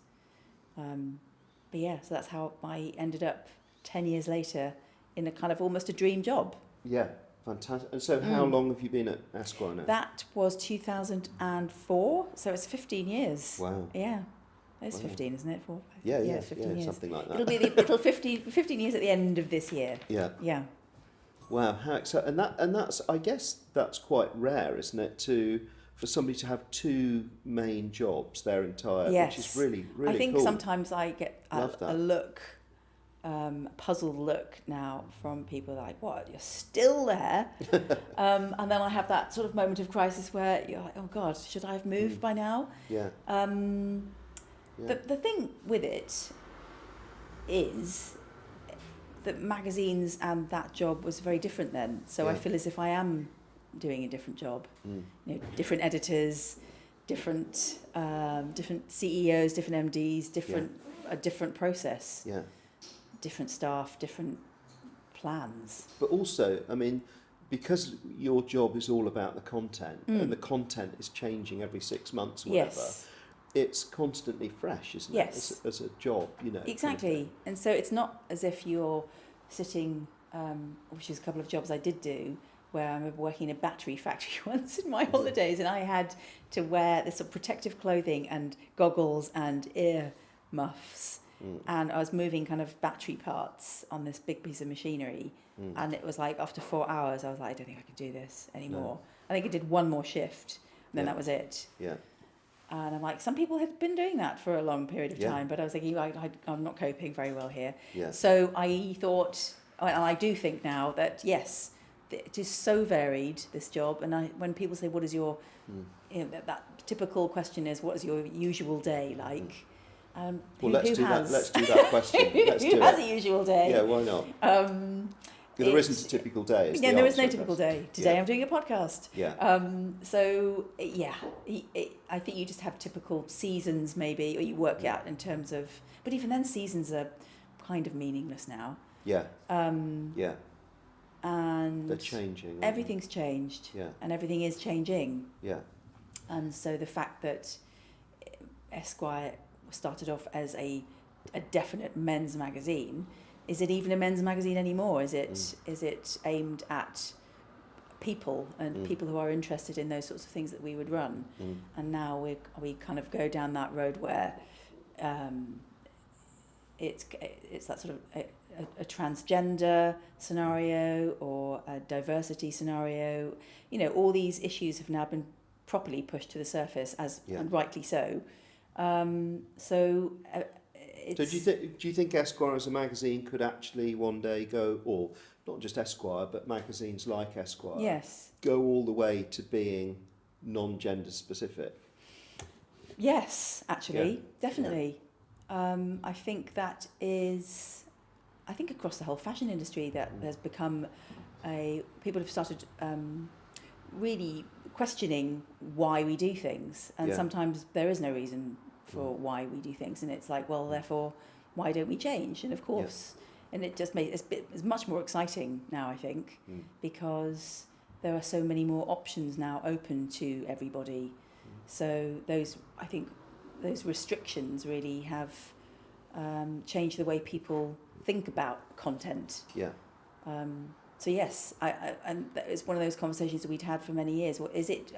But yeah, so that's how I ended up 10 years later in a kind of almost a dream job. Yeah, fantastic. And so how long have you been at Esquire now? That was 2004, so it's 15 years. Wow. Yeah. It's 15, isn't it? 15 years. Something like that. It'll 15 years at the end of this year. Yeah. Yeah. Wow, how exciting! And that's I guess that's quite rare, isn't it? For somebody to have two main jobs their entire, which is really cool. I think sometimes I get a look, puzzled look now from people like, "What? You're still there?" And then I have that sort of moment of crisis where you're like, "Oh God, should I have moved by now?" Yeah. The thing with it is that magazines and that job was very different then. So I feel as if I am doing a different job. Different editors, different CEOs, different MDs, a different process. Yeah. Different staff, different plans. But also, I mean, because your job is all about the content, and the content is changing every 6 months or whatever. Yes. It's constantly fresh, isn't it? As a job, Exactly. Kind of. And so it's not as if you're sitting, which is a couple of jobs I did do, where I remember working in a battery factory once in my holidays, and I had to wear this sort of protective clothing and goggles and ear muffs. And I was moving kind of battery parts on this big piece of machinery. And it was like after 4 hours, I was like, I don't think I could do this anymore. No. I think I did one more shift, and then that was it. Yeah. And I'm like, some people have been doing that for a long period of time, but I was thinking, I'm not coping very well here. Yeah. So I thought, and I do think now that, yes, it is so varied, this job. And when people say, what is your, that typical question is, what is your usual day like? Let's do that question. Who has a usual day? Yeah, why not? There isn't a typical day. There is no typical day. Today I'm doing a podcast. Yeah. I think you just have typical seasons maybe, or you work out in terms of, but even then seasons are kind of meaningless now. Yeah. And they're changing. Everything's changed. Yeah. And everything is changing. Yeah. And so the fact that Esquire started off as a definite men's magazine, is it even a men's magazine anymore? Is it aimed at people and people who are interested in those sorts of things that we would run? And now we kind of go down that road where it's that sort of a transgender scenario or a diversity scenario. All these issues have now been properly pushed to the surface, and rightly so. So do you think Esquire as a magazine could actually one day go, or not just Esquire, but magazines like Esquire, go all the way to being non-gender specific? Yes, actually, definitely. I think that is, across the whole fashion industry that there's become people have started really questioning why we do things, and sometimes there is no reason for why we do things, and it's like, well, therefore, why don't we change? And of course, and it just makes it's much more exciting now, I think, because there are so many more options now open to everybody. So those restrictions really have change the way people think about content. Yeah. So yes, and it's one of those conversations that we'd had for many years.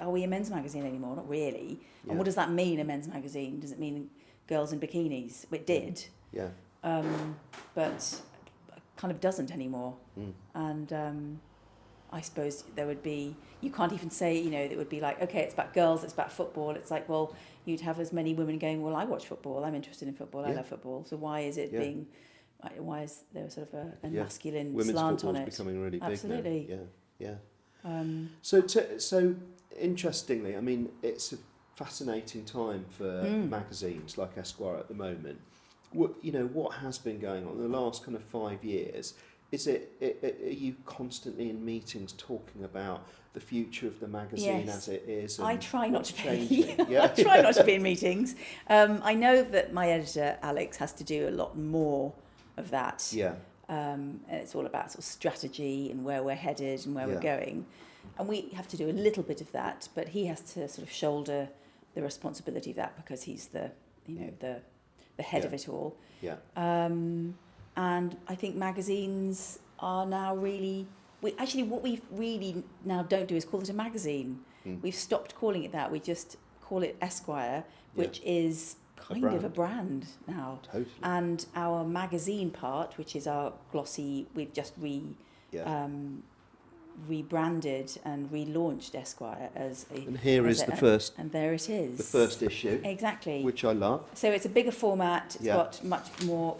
Are we a men's magazine anymore? Not really. Yeah. And what does that mean, a men's magazine? Does it mean girls in bikinis? It did. Yeah. But kind of doesn't anymore. And I suppose there would be, you can't even say, it would be like, okay, it's about girls, it's about football. It's like, well, you'd have as many women going, well, I watch football, I'm interested in football, I love football. So why is it being... Why is there sort of a masculine Women's slant on it? Women's becoming really big Absolutely. now. Yeah. So interestingly, I mean, it's a fascinating time for magazines like Esquire at the moment. What has been going on in the last kind of 5 years? Are you constantly in meetings talking about the future of the magazine as it is? I try not to be. I try not to be in meetings. I know that my editor Alex has to do a lot more of that. Yeah. And it's all about sort of strategy and where we're headed and where we're going. And we have to do a little bit of that, but he has to sort of shoulder the responsibility of that because he's the head of it all. Yeah. And I think magazines are now really... what we really now don't do is call it a magazine. We've stopped calling it that. We just call it Esquire, which is kind of a brand now. Totally. And our magazine part, which is our glossy, we've just rebranded and relaunched Esquire as a... And here is the first... And there it is. The first issue. Exactly. Which I love. So it's a bigger format. It's got much more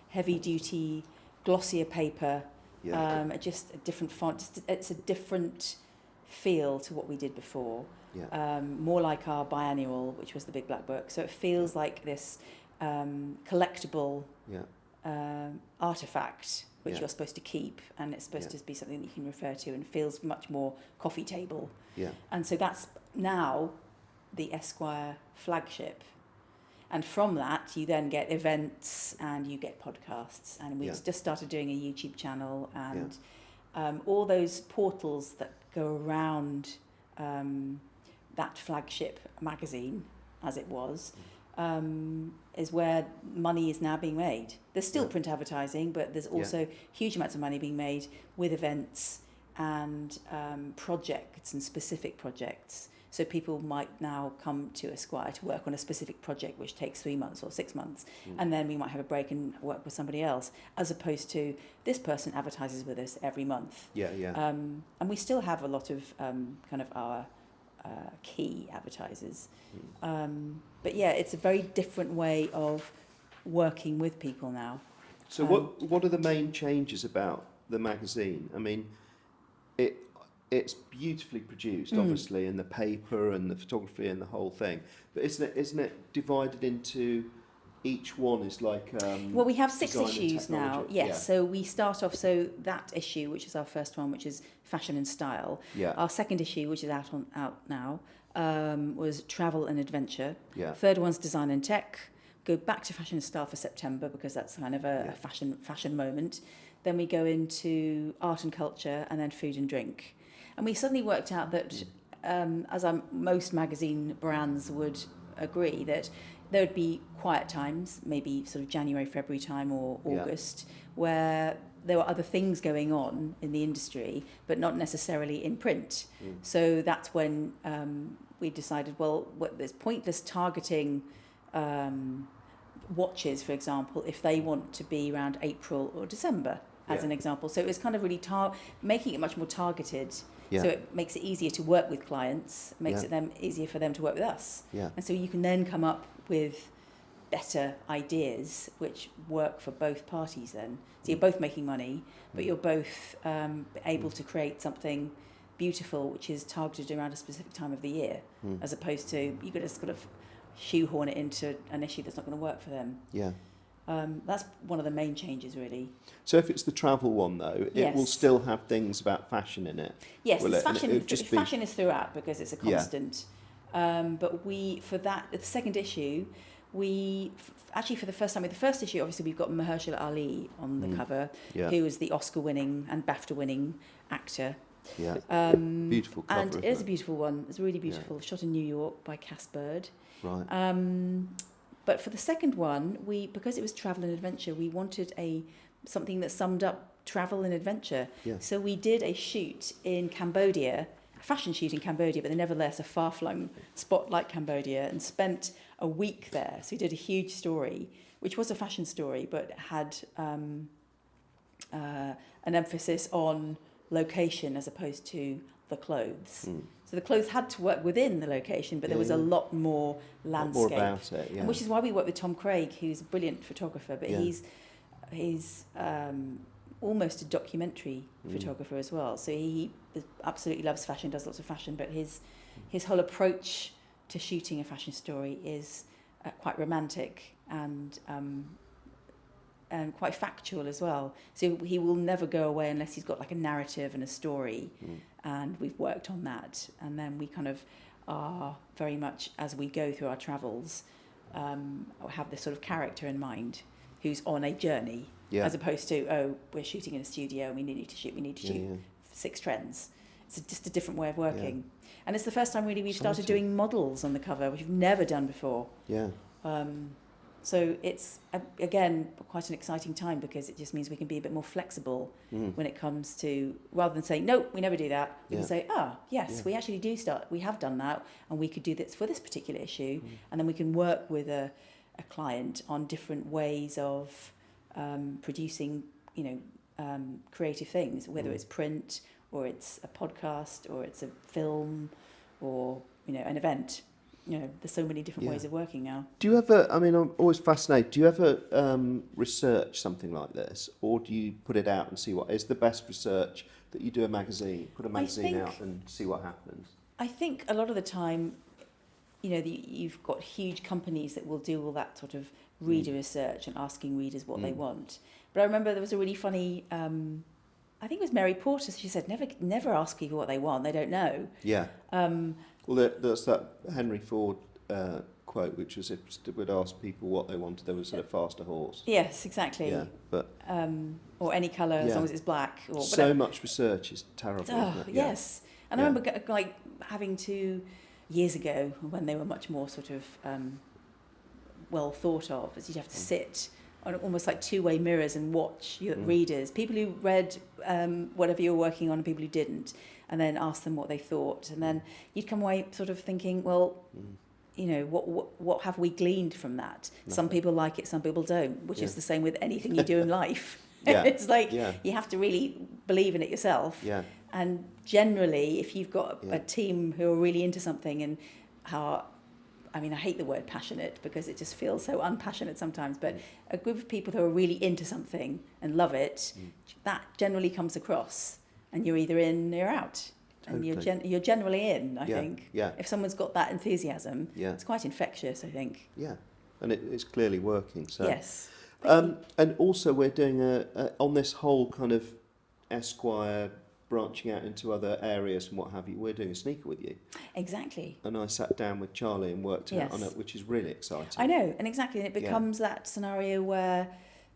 heavy-duty, glossier paper. Yeah. Just a different font. It's a different feel to what we did before. Yeah. More like our biannual, which was the big black book. So it feels like this collectible artifact, which you're supposed to keep, and it's supposed to be something that you can refer to, and feels much more coffee table. Yeah. And so that's now the Esquire flagship. And from that, you then get events and you get podcasts. And we've just started doing a YouTube channel and all those portals that go around that flagship magazine, as it was, is where money is now being made. There's still print advertising, but there's also huge amounts of money being made with events and projects and specific projects. So people might now come to Esquire to work on a specific project which takes 3 months or 6 months, and then we might have a break and work with somebody else, as opposed to this person advertises with us every month. And we still have a lot of kind of our key advertisers. But it's a very different way of working with people now. So what are the main changes about the magazine? I mean, it's beautifully produced, obviously, in the paper and the photography and the whole thing. But isn't it divided into each one is like... well, we have 6 issues now, yes. Yeah. So we start off, that issue, which is our first one, which is Fashion and Style. Yeah. Our second issue, which is out now, was Travel and Adventure. Yeah. Third one's Design and Tech. Go back to Fashion and Style for September, because that's kind of a fashion moment. Then we go into Art and Culture, and then Food and Drink. And we suddenly worked out that, as most magazine brands would agree, that there would be quiet times, maybe sort of January, February time or August, where there were other things going on in the industry, but not necessarily in print. So that's when we decided, well, there's pointless targeting watches, for example, if they want to be around April or December, as an example. So it was kind of really making it much more targeted. Yeah. So it makes it easier to work with clients, it makes it easier for them to work with us. Yeah. And so you can then come up with better ideas which work for both parties then. So you're both making money, but you're both able to create something beautiful which is targeted around a specific time of the year, as opposed to you've got to sort of shoehorn it into an issue that's not going to work for them. Yeah. That's one of the main changes, really. So if it's the travel one, though, it will still have things about fashion in it? Yes, fashion is throughout because it's a constant. But for the second issue, actually for the first time, with the first issue, obviously we've got Mahershala Ali on the cover, who is the Oscar-winning and BAFTA-winning actor. Yeah, beautiful cover. And it is a beautiful one. It's really beautiful. Shot in New York by Cass Bird. Right. But for the second one, because it was travel and adventure, we wanted something that summed up travel and adventure. Yeah. So we did a shoot in Cambodia, a fashion shoot in Cambodia, but nevertheless a far-flung spot like Cambodia, and spent a week there. So we did a huge story, which was a fashion story, but had an emphasis on location as opposed to the clothes. So the clothes had to work within the location, but there was a lot more landscape. More about it, yeah. And which is why we worked with Tom Craig, who's a brilliant photographer, but he's almost a documentary photographer as well. So he absolutely loves fashion, does lots of fashion, but his whole approach to shooting a fashion story is quite romantic and quite factual as well. So he will never go away unless he's got like a narrative and a story. And we've worked on that. And then we kind of are very much, as we go through our travels, have this sort of character in mind who's on a journey, as opposed to, we're shooting in a studio and we need to shoot 6 trends. It's just a different way of working. And it's the first time really we've started doing models on the cover, which we've never done before. So it's, again, quite an exciting time because it just means we can be a bit more flexible when it comes to, rather than saying, no, we never do that, we can say, we actually we have done that, and we could do this for this particular issue, and then we can work with a client on different ways of producing, creative things, whether it's print, or it's a podcast, or it's a film, or, an event. There's so many different ways of working now. Do you ever, I'm always fascinated, do you ever research something like this, or do you put it out and see what is the best research, that you do a magazine, put a magazine out and see what happens? I think a lot of the time, you've got huge companies that will do all that sort of reader research and asking readers what they want. But I remember there was a really funny, I think it was Mary Porter, she said, never ask people what they want, they don't know. Yeah. Well, there's that Henry Ford quote, which was if would ask people what they wanted, they would say a faster horse. Yes, exactly. Yeah, but or any colour as long as it's black. Or so much research is terrible. Isn't it? Yes, and I remember having to, years ago, when they were much more sort of well thought of, is you'd have to sit on almost like two-way mirrors and watch your readers, people who read whatever you were working on and people who didn't, and then ask them what they thought, and then you'd come away sort of thinking, well, what have we gleaned from that? Nothing. Some people like it, some people don't, which is the same with anything you do in life. It's like you have to really believe in it yourself. And generally, if you've got a team who are really into something and I hate the word passionate because it just feels so unpassionate sometimes, but a group of people who are really into something and love it, that generally comes across, and you're either in or you're out. Totally. And you're generally in, I think. If someone's got that enthusiasm, it's quite infectious, I think. Yeah, and it's clearly working. So. Yes. And also we're doing on this whole kind of Esquire branching out into other areas and what have you, we're doing a sneaker with you. Exactly. And I sat down with Charlie and worked out on it, which is really exciting. I know, and exactly, and it becomes that scenario where,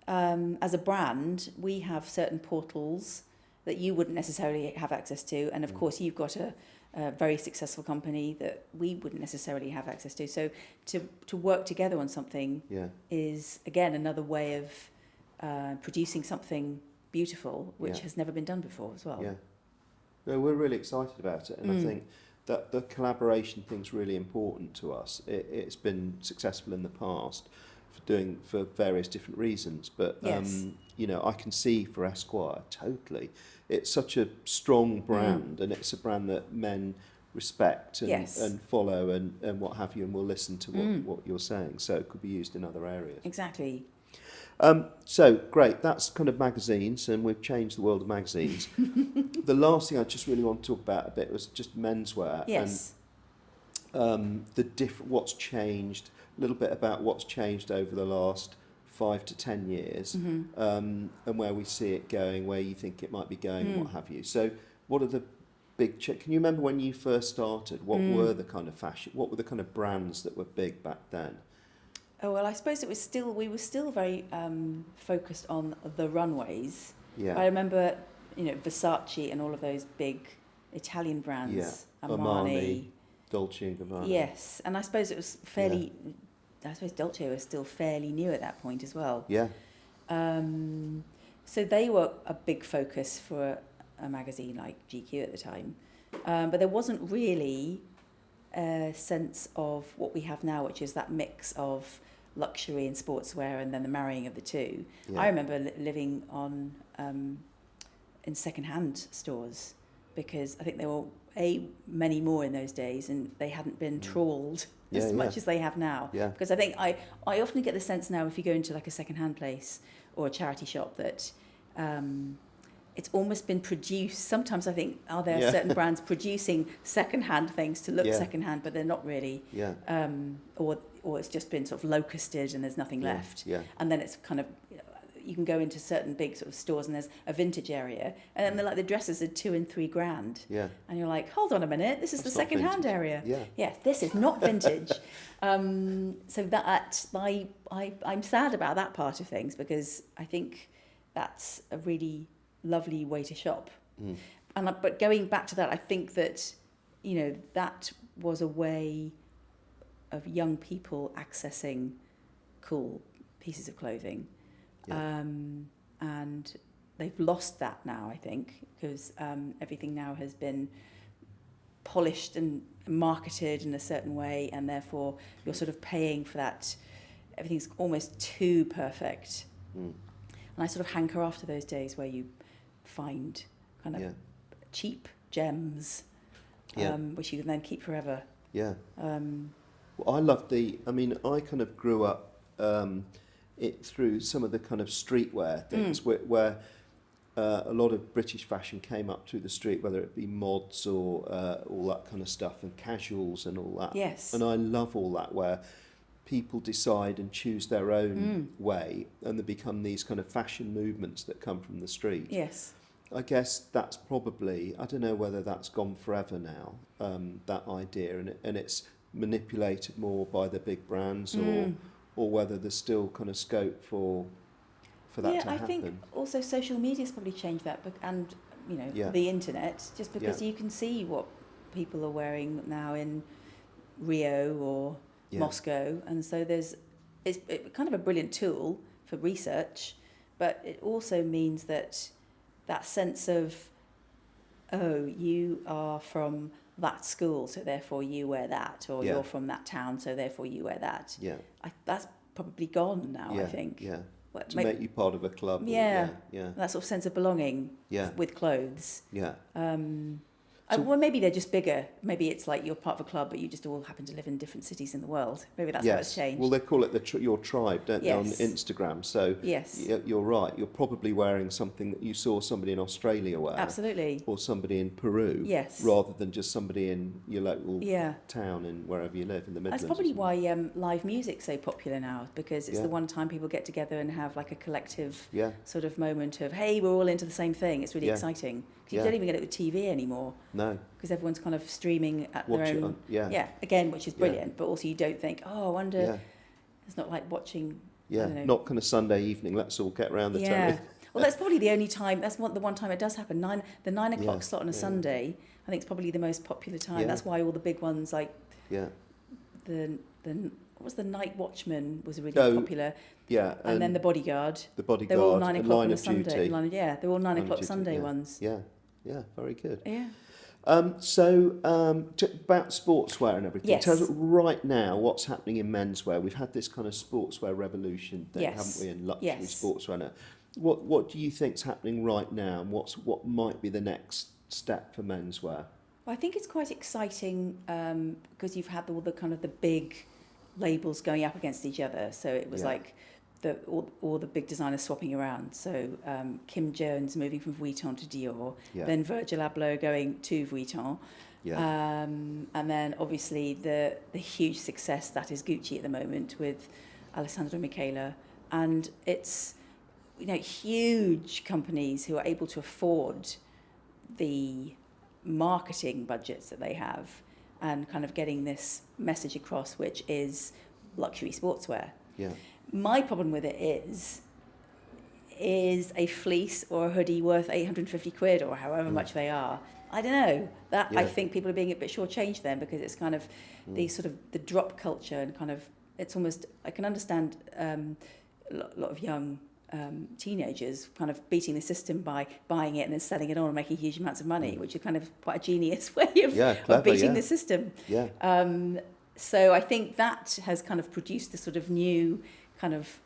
as a brand, we have certain portals that you wouldn't necessarily have access to, and of course you've got a very successful company that we wouldn't necessarily have access to. So to work together on something is, again, another way of producing something beautiful, which has never been done before as well. No, we're really excited about it, and I think that the collaboration thing's really important to us. It's been successful in the past for various different reasons, but I can see for Esquire totally, it's such a strong brand, and it's a brand that men respect and follow and what have you, and will listen to what you're saying, so it could be used in other areas. Exactly. So great, that's kind of magazines, and we've changed the world of magazines. The last thing I just really want to talk about a bit was just menswear. Yes. And what's changed, a little bit about what's changed over the last 5 to 10 years, and where we see it going, where you think it might be going, what have you. So what are the big can you remember when you first started, what were the kind of fashion, what were the kind of brands that were big back then? Oh, well, I suppose we were still very focused on the runways. I remember, Versace and all of those big Italian brands, Armani, Dolce & Gabbana. Yes, and I suppose it was fairly I suppose Dolce was still fairly new at that point as well. Yeah. So they were a big focus for a magazine like GQ at the time. But there wasn't really a sense of what we have now, which is that mix of luxury and sportswear and then the marrying of the two. Yeah. I remember living on in second-hand stores because I think there were many more in those days and they hadn't been trawled as much as they have now. Yeah. Because I think I often get the sense now if you go into like a second-hand place or a charity shop that it's almost been produced. Sometimes I think, are there certain brands producing second-hand things to look second-hand, but they're not really. Yeah. Or it's just been sort of locusted and there's nothing left. Yeah. And then it's kind of, you can go into certain big sort of stores and there's a vintage area, and then they're like the dresses are $2,000 and $3,000. Yeah. And you're like, hold on a minute, this is That's the second-hand vintage. area. Yeah. Yes, this is not vintage. So that I'm sad about that part of things because I think that's a really lovely way to shop. But going back to that, I think that that was a way of young people accessing cool pieces of clothing. And they've lost that now, I think, because everything now has been polished and marketed in a certain way, and therefore you're sort of paying for that. Everything's almost too perfect. And I sort of hanker after those days where you find kind of cheap gems, which you can then keep forever. Yeah. Well, I love I kind of grew up it through some of the kind of streetwear things where a lot of British fashion came up through the street, whether it be mods or all that kind of stuff and casuals and all that. Yes. And I love all that where people decide and choose their own way and they become these kind of fashion movements that come from the street. Yes. I guess that's probably, I don't know whether that's gone forever now, that idea, and it's manipulated more by the big brands or whether there's still kind of scope for that to happen. Yeah, I think also social media's probably changed that, and the internet, just because you can see what people are wearing now in Rio or Moscow, and so it's kind of a brilliant tool for research, but it also means that sense of, oh, you are from that school, so therefore you wear that, or you're from that town, so therefore you wear that. Yeah, that's probably gone now. I think. Yeah, to make you part of a club. Yeah, that sort of sense of belonging. With clothes. Yeah. Well, maybe they're just bigger. Maybe it's like you're part of a club, but you just all happen to live in different cities in the world. Maybe that's how it's changed. Well, they call it your tribe, don't they, on Instagram? So you're right. You're probably wearing something that you saw somebody in Australia wear. Absolutely. Or somebody in Peru. Yes. Rather than just somebody in your local town and wherever you live in the Midlands. That's probably why live music's so popular now, because it's the one time people get together and have like a collective sort of moment of, hey, we're all into the same thing. It's really exciting. You don't even get it with TV anymore. No. Because everyone's kind of streaming at their own. Again, which is brilliant. But also you don't think, oh, I wonder. It's not like watching. Yeah. Not kind of Sunday evening. Let's all get around the telly. Well, that's probably the only time. That's the one time it does happen. The 9 o'clock slot on a Sunday. I think it's probably the most popular time. That's why all the big ones like. Yeah. The what was the Night Watchman was really popular. Yeah, and then the Bodyguard. The Bodyguard. They're all 9 o'clock on a Sunday. They're all 9 o'clock Sunday ones. Yeah. Yeah, very good. Yeah. About sportswear and everything. Yes. Tell us right now what's happening in menswear. We've had this kind of sportswear revolution thing, haven't we, in luxury sportswear now. What do you think's happening right now, and what might be the next step for menswear? Well, I think it's quite exciting because you've had all the kind of the big labels going up against each other. So it was like all the big designers swapping around. So Kim Jones moving from Vuitton to Dior, then Virgil Abloh going to Vuitton, and then obviously the huge success that is Gucci at the moment with Alessandro Michele, and it's huge companies who are able to afford the marketing budgets that they have and kind of getting this message across, which is luxury sportswear. Yeah. My problem with it is a fleece or a hoodie worth 850 quid or however much they are. I don't know. I think people are being a bit shortchanged then, because it's kind of the sort of the drop culture and kind of it's almost, I can understand a lot of young teenagers kind of beating the system by buying it and then selling it on and making huge amounts of money, which is kind of quite a genius way of beating the system. So I think that has kind of produced this sort of new kind of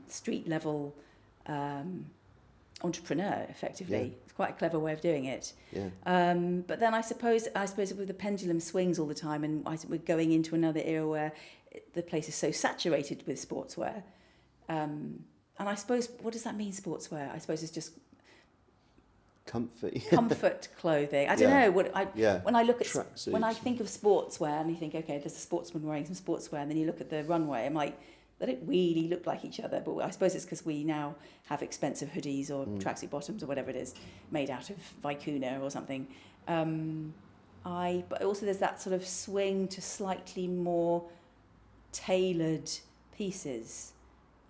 street level entrepreneur, effectively. It's quite a clever way of doing it. But then I suppose with the pendulum swings all the time, and we're going into another era where the place is so saturated with sportswear. And I suppose, what does that mean, sportswear? I suppose it's just comfort clothing. I don't know what when I look at when I think of sportswear, and you think, okay, there's a sportsman wearing some sportswear, and then you look at the runway, I'm like, they don't really look like each other. But I suppose it's because we now have expensive hoodies or tracksuit bottoms or whatever it is, made out of vicuna or something. But also there's that sort of swing to slightly more tailored pieces.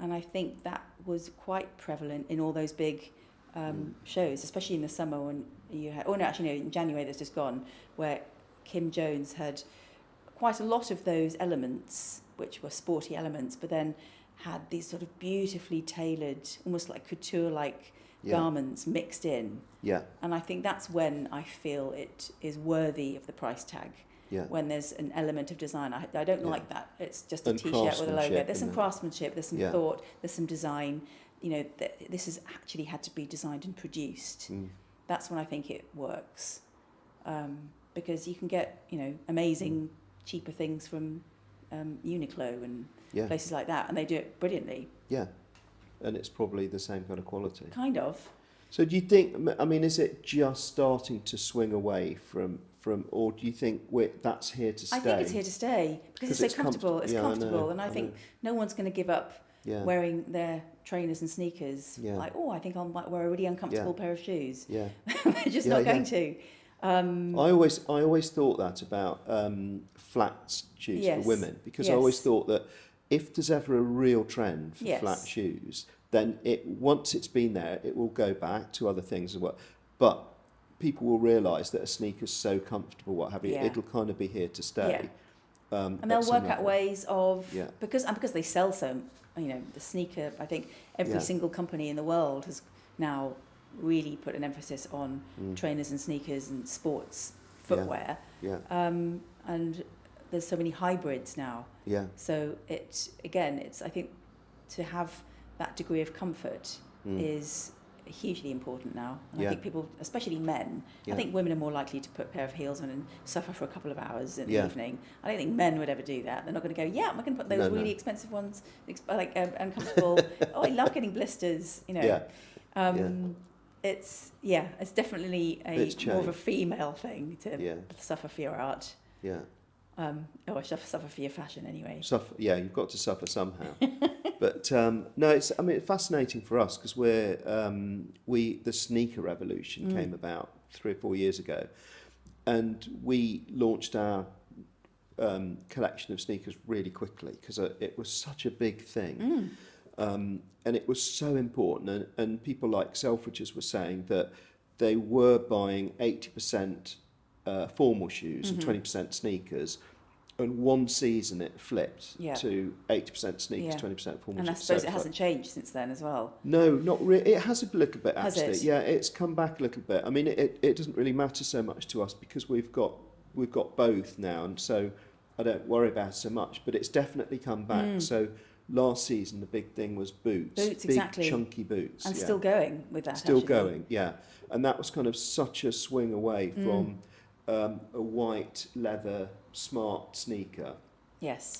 And I think that was quite prevalent in all those big shows, especially in the summer when you had... in January that's just gone, where Kim Jones had quite a lot of those elements, which were sporty elements, but then had these sort of beautifully tailored, almost like couture-like garments mixed in. And I think that's when I feel it is worthy of the price tag. When there's an element of design. I don't like that. It's just a T-shirt with a logo. There's some craftsmanship, there's some thought, there's some design. This has actually had to be designed and produced. That's when I think it works. Because you can get, amazing, cheaper things from Uniqlo and places like that, and they do it brilliantly. And it's probably the same kind of quality. Kind of. So do you think, is it just starting to swing away from or do you think that's here to stay? I think it's here to stay because it's so comfortable. It's comfortable, and I think no one's going to give up wearing their trainers and sneakers. Like, I think I might wear a really uncomfortable pair of shoes. They're just not going to. I always thought that about flat shoes for women, because I always thought that if there's ever a real trend for flat shoes, then once it's been there, it will go back to other things as well. But people will realise that a sneaker's so comfortable, what have you, it'll kind of be here to stay. And they'll work out ways of because they sell so, the sneaker. I think every single company in the world has now really put an emphasis on trainers and sneakers and sports footwear. And there's so many hybrids now. So it's I think to have that degree of comfort is hugely important now. And I think people, especially men, I think women are more likely to put a pair of heels on and suffer for a couple of hours in the evening. I don't think men would ever do that. They're not going to go, I'm going to put those really expensive ones, uncomfortable. I love getting blisters, It's definitely more of a female thing to suffer for your art. Suffer for your fashion anyway. You've got to suffer somehow. But it's fascinating for us because the sneaker revolution came about 3 or 4 years ago, and we launched our collection of sneakers really quickly because it was such a big thing. And it was so important, and people like Selfridges were saying that they were buying 80% formal shoes and 20% sneakers, and one season it flipped to 80% sneakers, 20% formal shoes. And I suppose it hasn't changed since then as well. No, not really. It has a little bit, actually. Has it? Yeah, it's come back a little bit. It doesn't really matter so much to us because we've got both now, and so I don't worry about it so much, but it's definitely come back. So last season, the big thing was boots. Big, exactly. Chunky boots. And still going with that, Still going, yeah. And that was kind of such a swing away from a white leather smart sneaker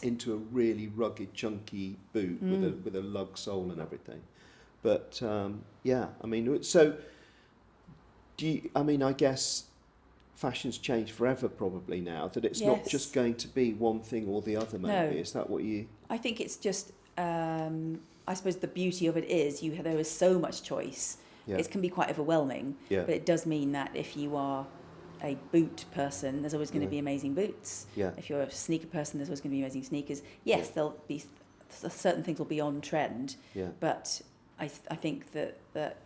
into a really rugged, chunky boot with a lug sole and everything. But, so do you, I guess fashion's changed forever probably now, that it's not just going to be one thing or the other, maybe. No. Is that what you... I think it's just, I suppose the beauty of it is there is so much choice. It can be quite overwhelming, but it does mean that if you are a boot person, there's always going to be amazing boots. If you're a sneaker person, there's always going to be amazing sneakers. Yes, there'll be certain things will be on trend, but I think that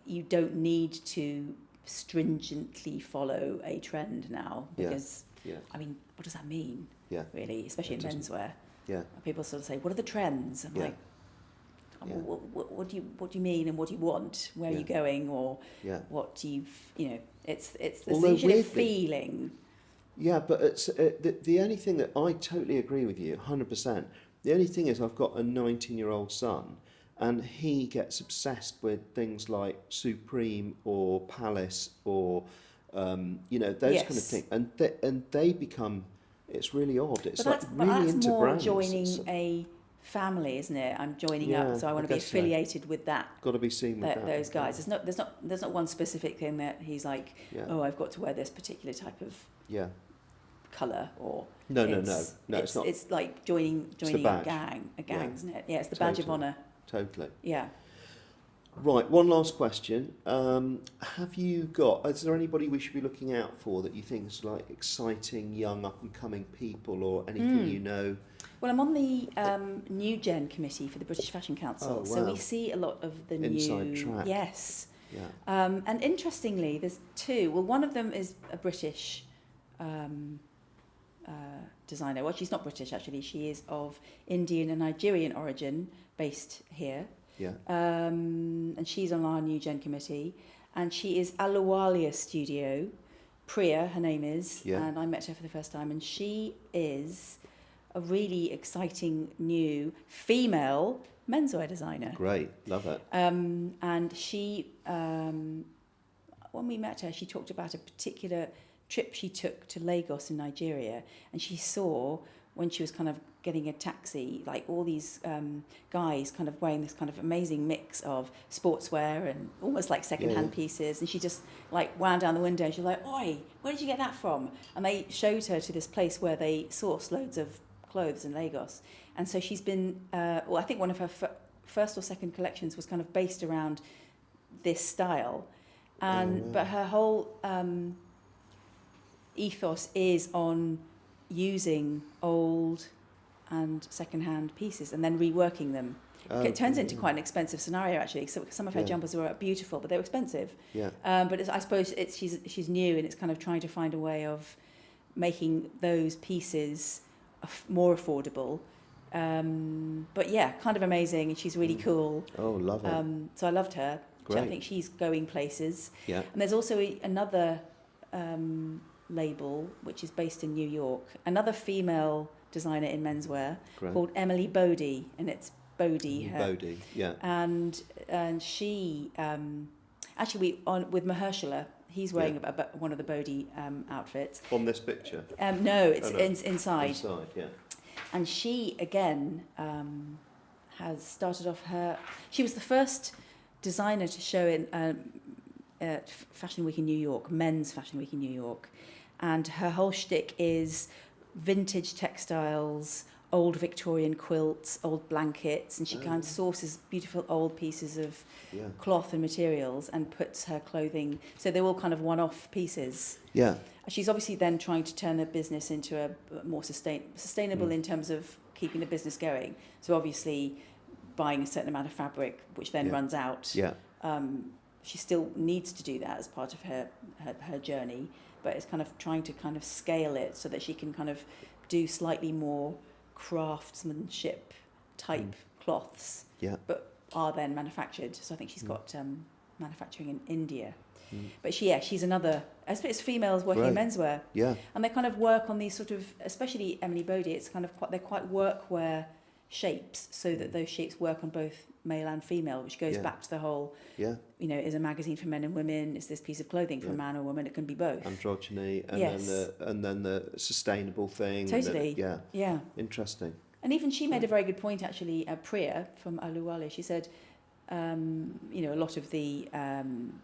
you don't need to stringently follow a trend now because what does that mean? Really, especially in menswear. Yeah. People sort of say, what are the trends? I'm like, what do you mean, and what do you want? Where are you going, or what do it's usually a feeling. Yeah, but it's the only thing that I totally agree with you, 100%. The only thing is, I've got a 19-year-old son, and he gets obsessed with things like Supreme or Palace or those kind of things, and they become. It's really odd. It's but really into more brands. joining a family, isn't it? I'm joining up, so I want to be affiliated with that. Got to be seen with those guys. There's not one specific thing that he's like, oh, I've got to wear this particular type of colour, or no, it's not. It's like joining a gang, isn't it? Yeah, it's the badge of honour. Totally. Yeah. Right, one last question. Is there anybody we should be looking out for that you think is like exciting, young, up-and-coming people, or anything you know? Well, I'm on the New Gen Committee for the British Fashion Council, so we see a lot of the Inside track. Yes. Yeah. And interestingly, there's two. Well, one of them is a British designer. Well, she's not British, actually. She is of Indian and Nigerian origin, based here. Yeah. And she's on our New Gen Committee. And she is Aluwalia Studio. Priya, her name is. Yeah. And I met her for the first time. And she is a really exciting new female menswear designer. Great, love it. And she, when we met her, she talked about a particular trip she took to Lagos in Nigeria, and she saw, when she was kind of getting a taxi, like all these guys kind of wearing this kind of amazing mix of sportswear and almost like second-hand pieces, and she just like wound down the window and she's like, oi, where did you get that from? And they showed her to this place where they source loads of clothes in Lagos. And so she's been, I think one of her first or second collections was kind of based around this style. And but her whole ethos is on using old and second-hand pieces and then reworking them. It turns into quite an expensive scenario, actually. So some of her jumpers were beautiful, but they were expensive. Yeah. But I suppose she's new, and it's kind of trying to find a way of making those pieces more affordable. But yeah, kind of amazing, and she's really cool. Oh, love it. So I loved her. Great. I think she's going places. Yeah. And there's also another label which is based in New York, another female designer in menswear called Emily Bode, and it's Bode. Bode, yeah. And she actually with Mahershala, he's wearing one of the Bode outfits. On this picture? No, it's inside. Inside, yeah. And she again has started off she was the first designer to show in Fashion Week in New York, Men's Fashion Week in New York, and her whole shtick is vintage textiles, old Victorian quilts, old blankets, and she kind of sources beautiful old pieces of cloth and materials and puts her clothing, so they're all kind of one-off pieces. Yeah. She's obviously then trying to turn the business into a more sustainable in terms of keeping the business going. So obviously buying a certain amount of fabric, which then runs out. Yeah. She still needs to do that as part of her journey, but it's kind of trying to kind of scale it so that she can kind of do slightly more craftsmanship type cloths, but are then manufactured. So I think she's got manufacturing in India. But she's another, it's females working in menswear. Yeah. And they kind of work on these sort of, especially Emily Bode, it's kind of they're quite workwear shapes, so that those shapes work on both male and female, which goes back to the whole, is a magazine for men and women, is this piece of clothing for a man or woman, it can be both. Androgyny, and then the sustainable thing. Totally. Yeah. Interesting. And even she made a very good point, actually, Priya from Aluwale. She said, a lot of the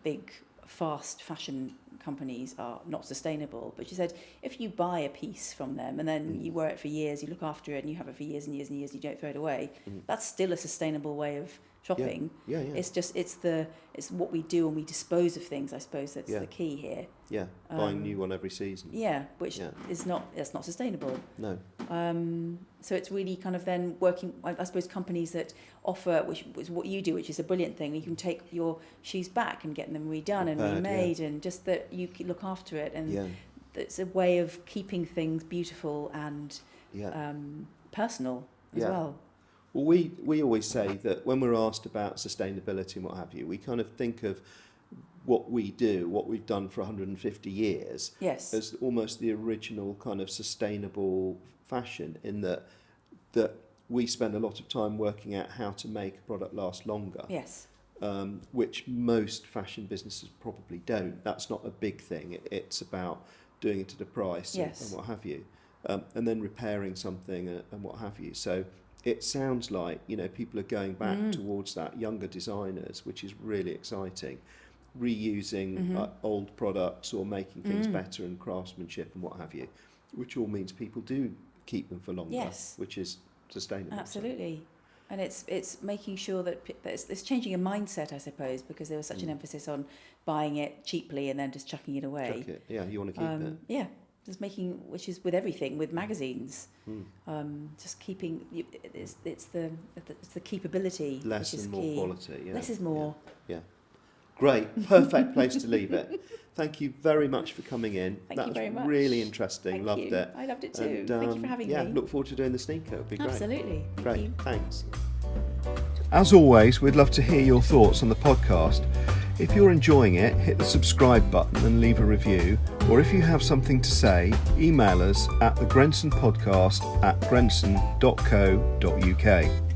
big fast fashion companies are not sustainable, but she said if you buy a piece from them and then you wear it for years, you look after it and you have it for years and years and years, you don't throw it away, that's still a sustainable way of shopping. Yeah. It's just it's what we do when we dispose of things, I suppose, that's the key here. Yeah. Buying a new one every season. Yeah, which is not sustainable. No. So it's really kind of then working, I suppose, companies that offer, which is what you do, which is a brilliant thing. You can take your shoes back and get them redone and remade, and just that you look after it, and it's a way of keeping things beautiful and personal as Yeah. well. Well, we always say that when we're asked about sustainability and what have you, we kind of think of what we do, what we've done for 150 years, Yes. as almost the original kind of sustainable fashion, in that we spend a lot of time working out how to make a product last longer. Yes. Which most fashion businesses probably don't. That's not a big thing. It's about doing it at a price Yes. and what have you, and then repairing something and what have you. So it sounds like, you know, people are going back towards that, younger designers, which is really exciting, reusing old products or making things better and craftsmanship and what have you, which all means people do keep them for longer, Yes. which is sustainable. Absolutely. And it's making sure that it's changing a mindset, I suppose, because there was such an emphasis on buying it cheaply and then just chucking it away. Chuck it. Yeah, you want to keep it. Yeah, just making, which is with everything, with magazines, just keeping. It's the keepability, Less which is and more key. quality. Yeah. Less is more. Yeah. Great. Perfect place to leave it. Thank you very much for coming in. Thank you very much. Really interesting. Thank Loved you. it. I loved it too. And, Thank you for having me. Yeah, look forward to doing the sneaker. It'll be great. Absolutely. Thank Great. you. Thanks. As always, we'd love to hear your thoughts on the podcast. If you're enjoying it, hit the subscribe button and leave a review. Or if you have something to say, email us at thegrensonpodcast@grenson.co.uk.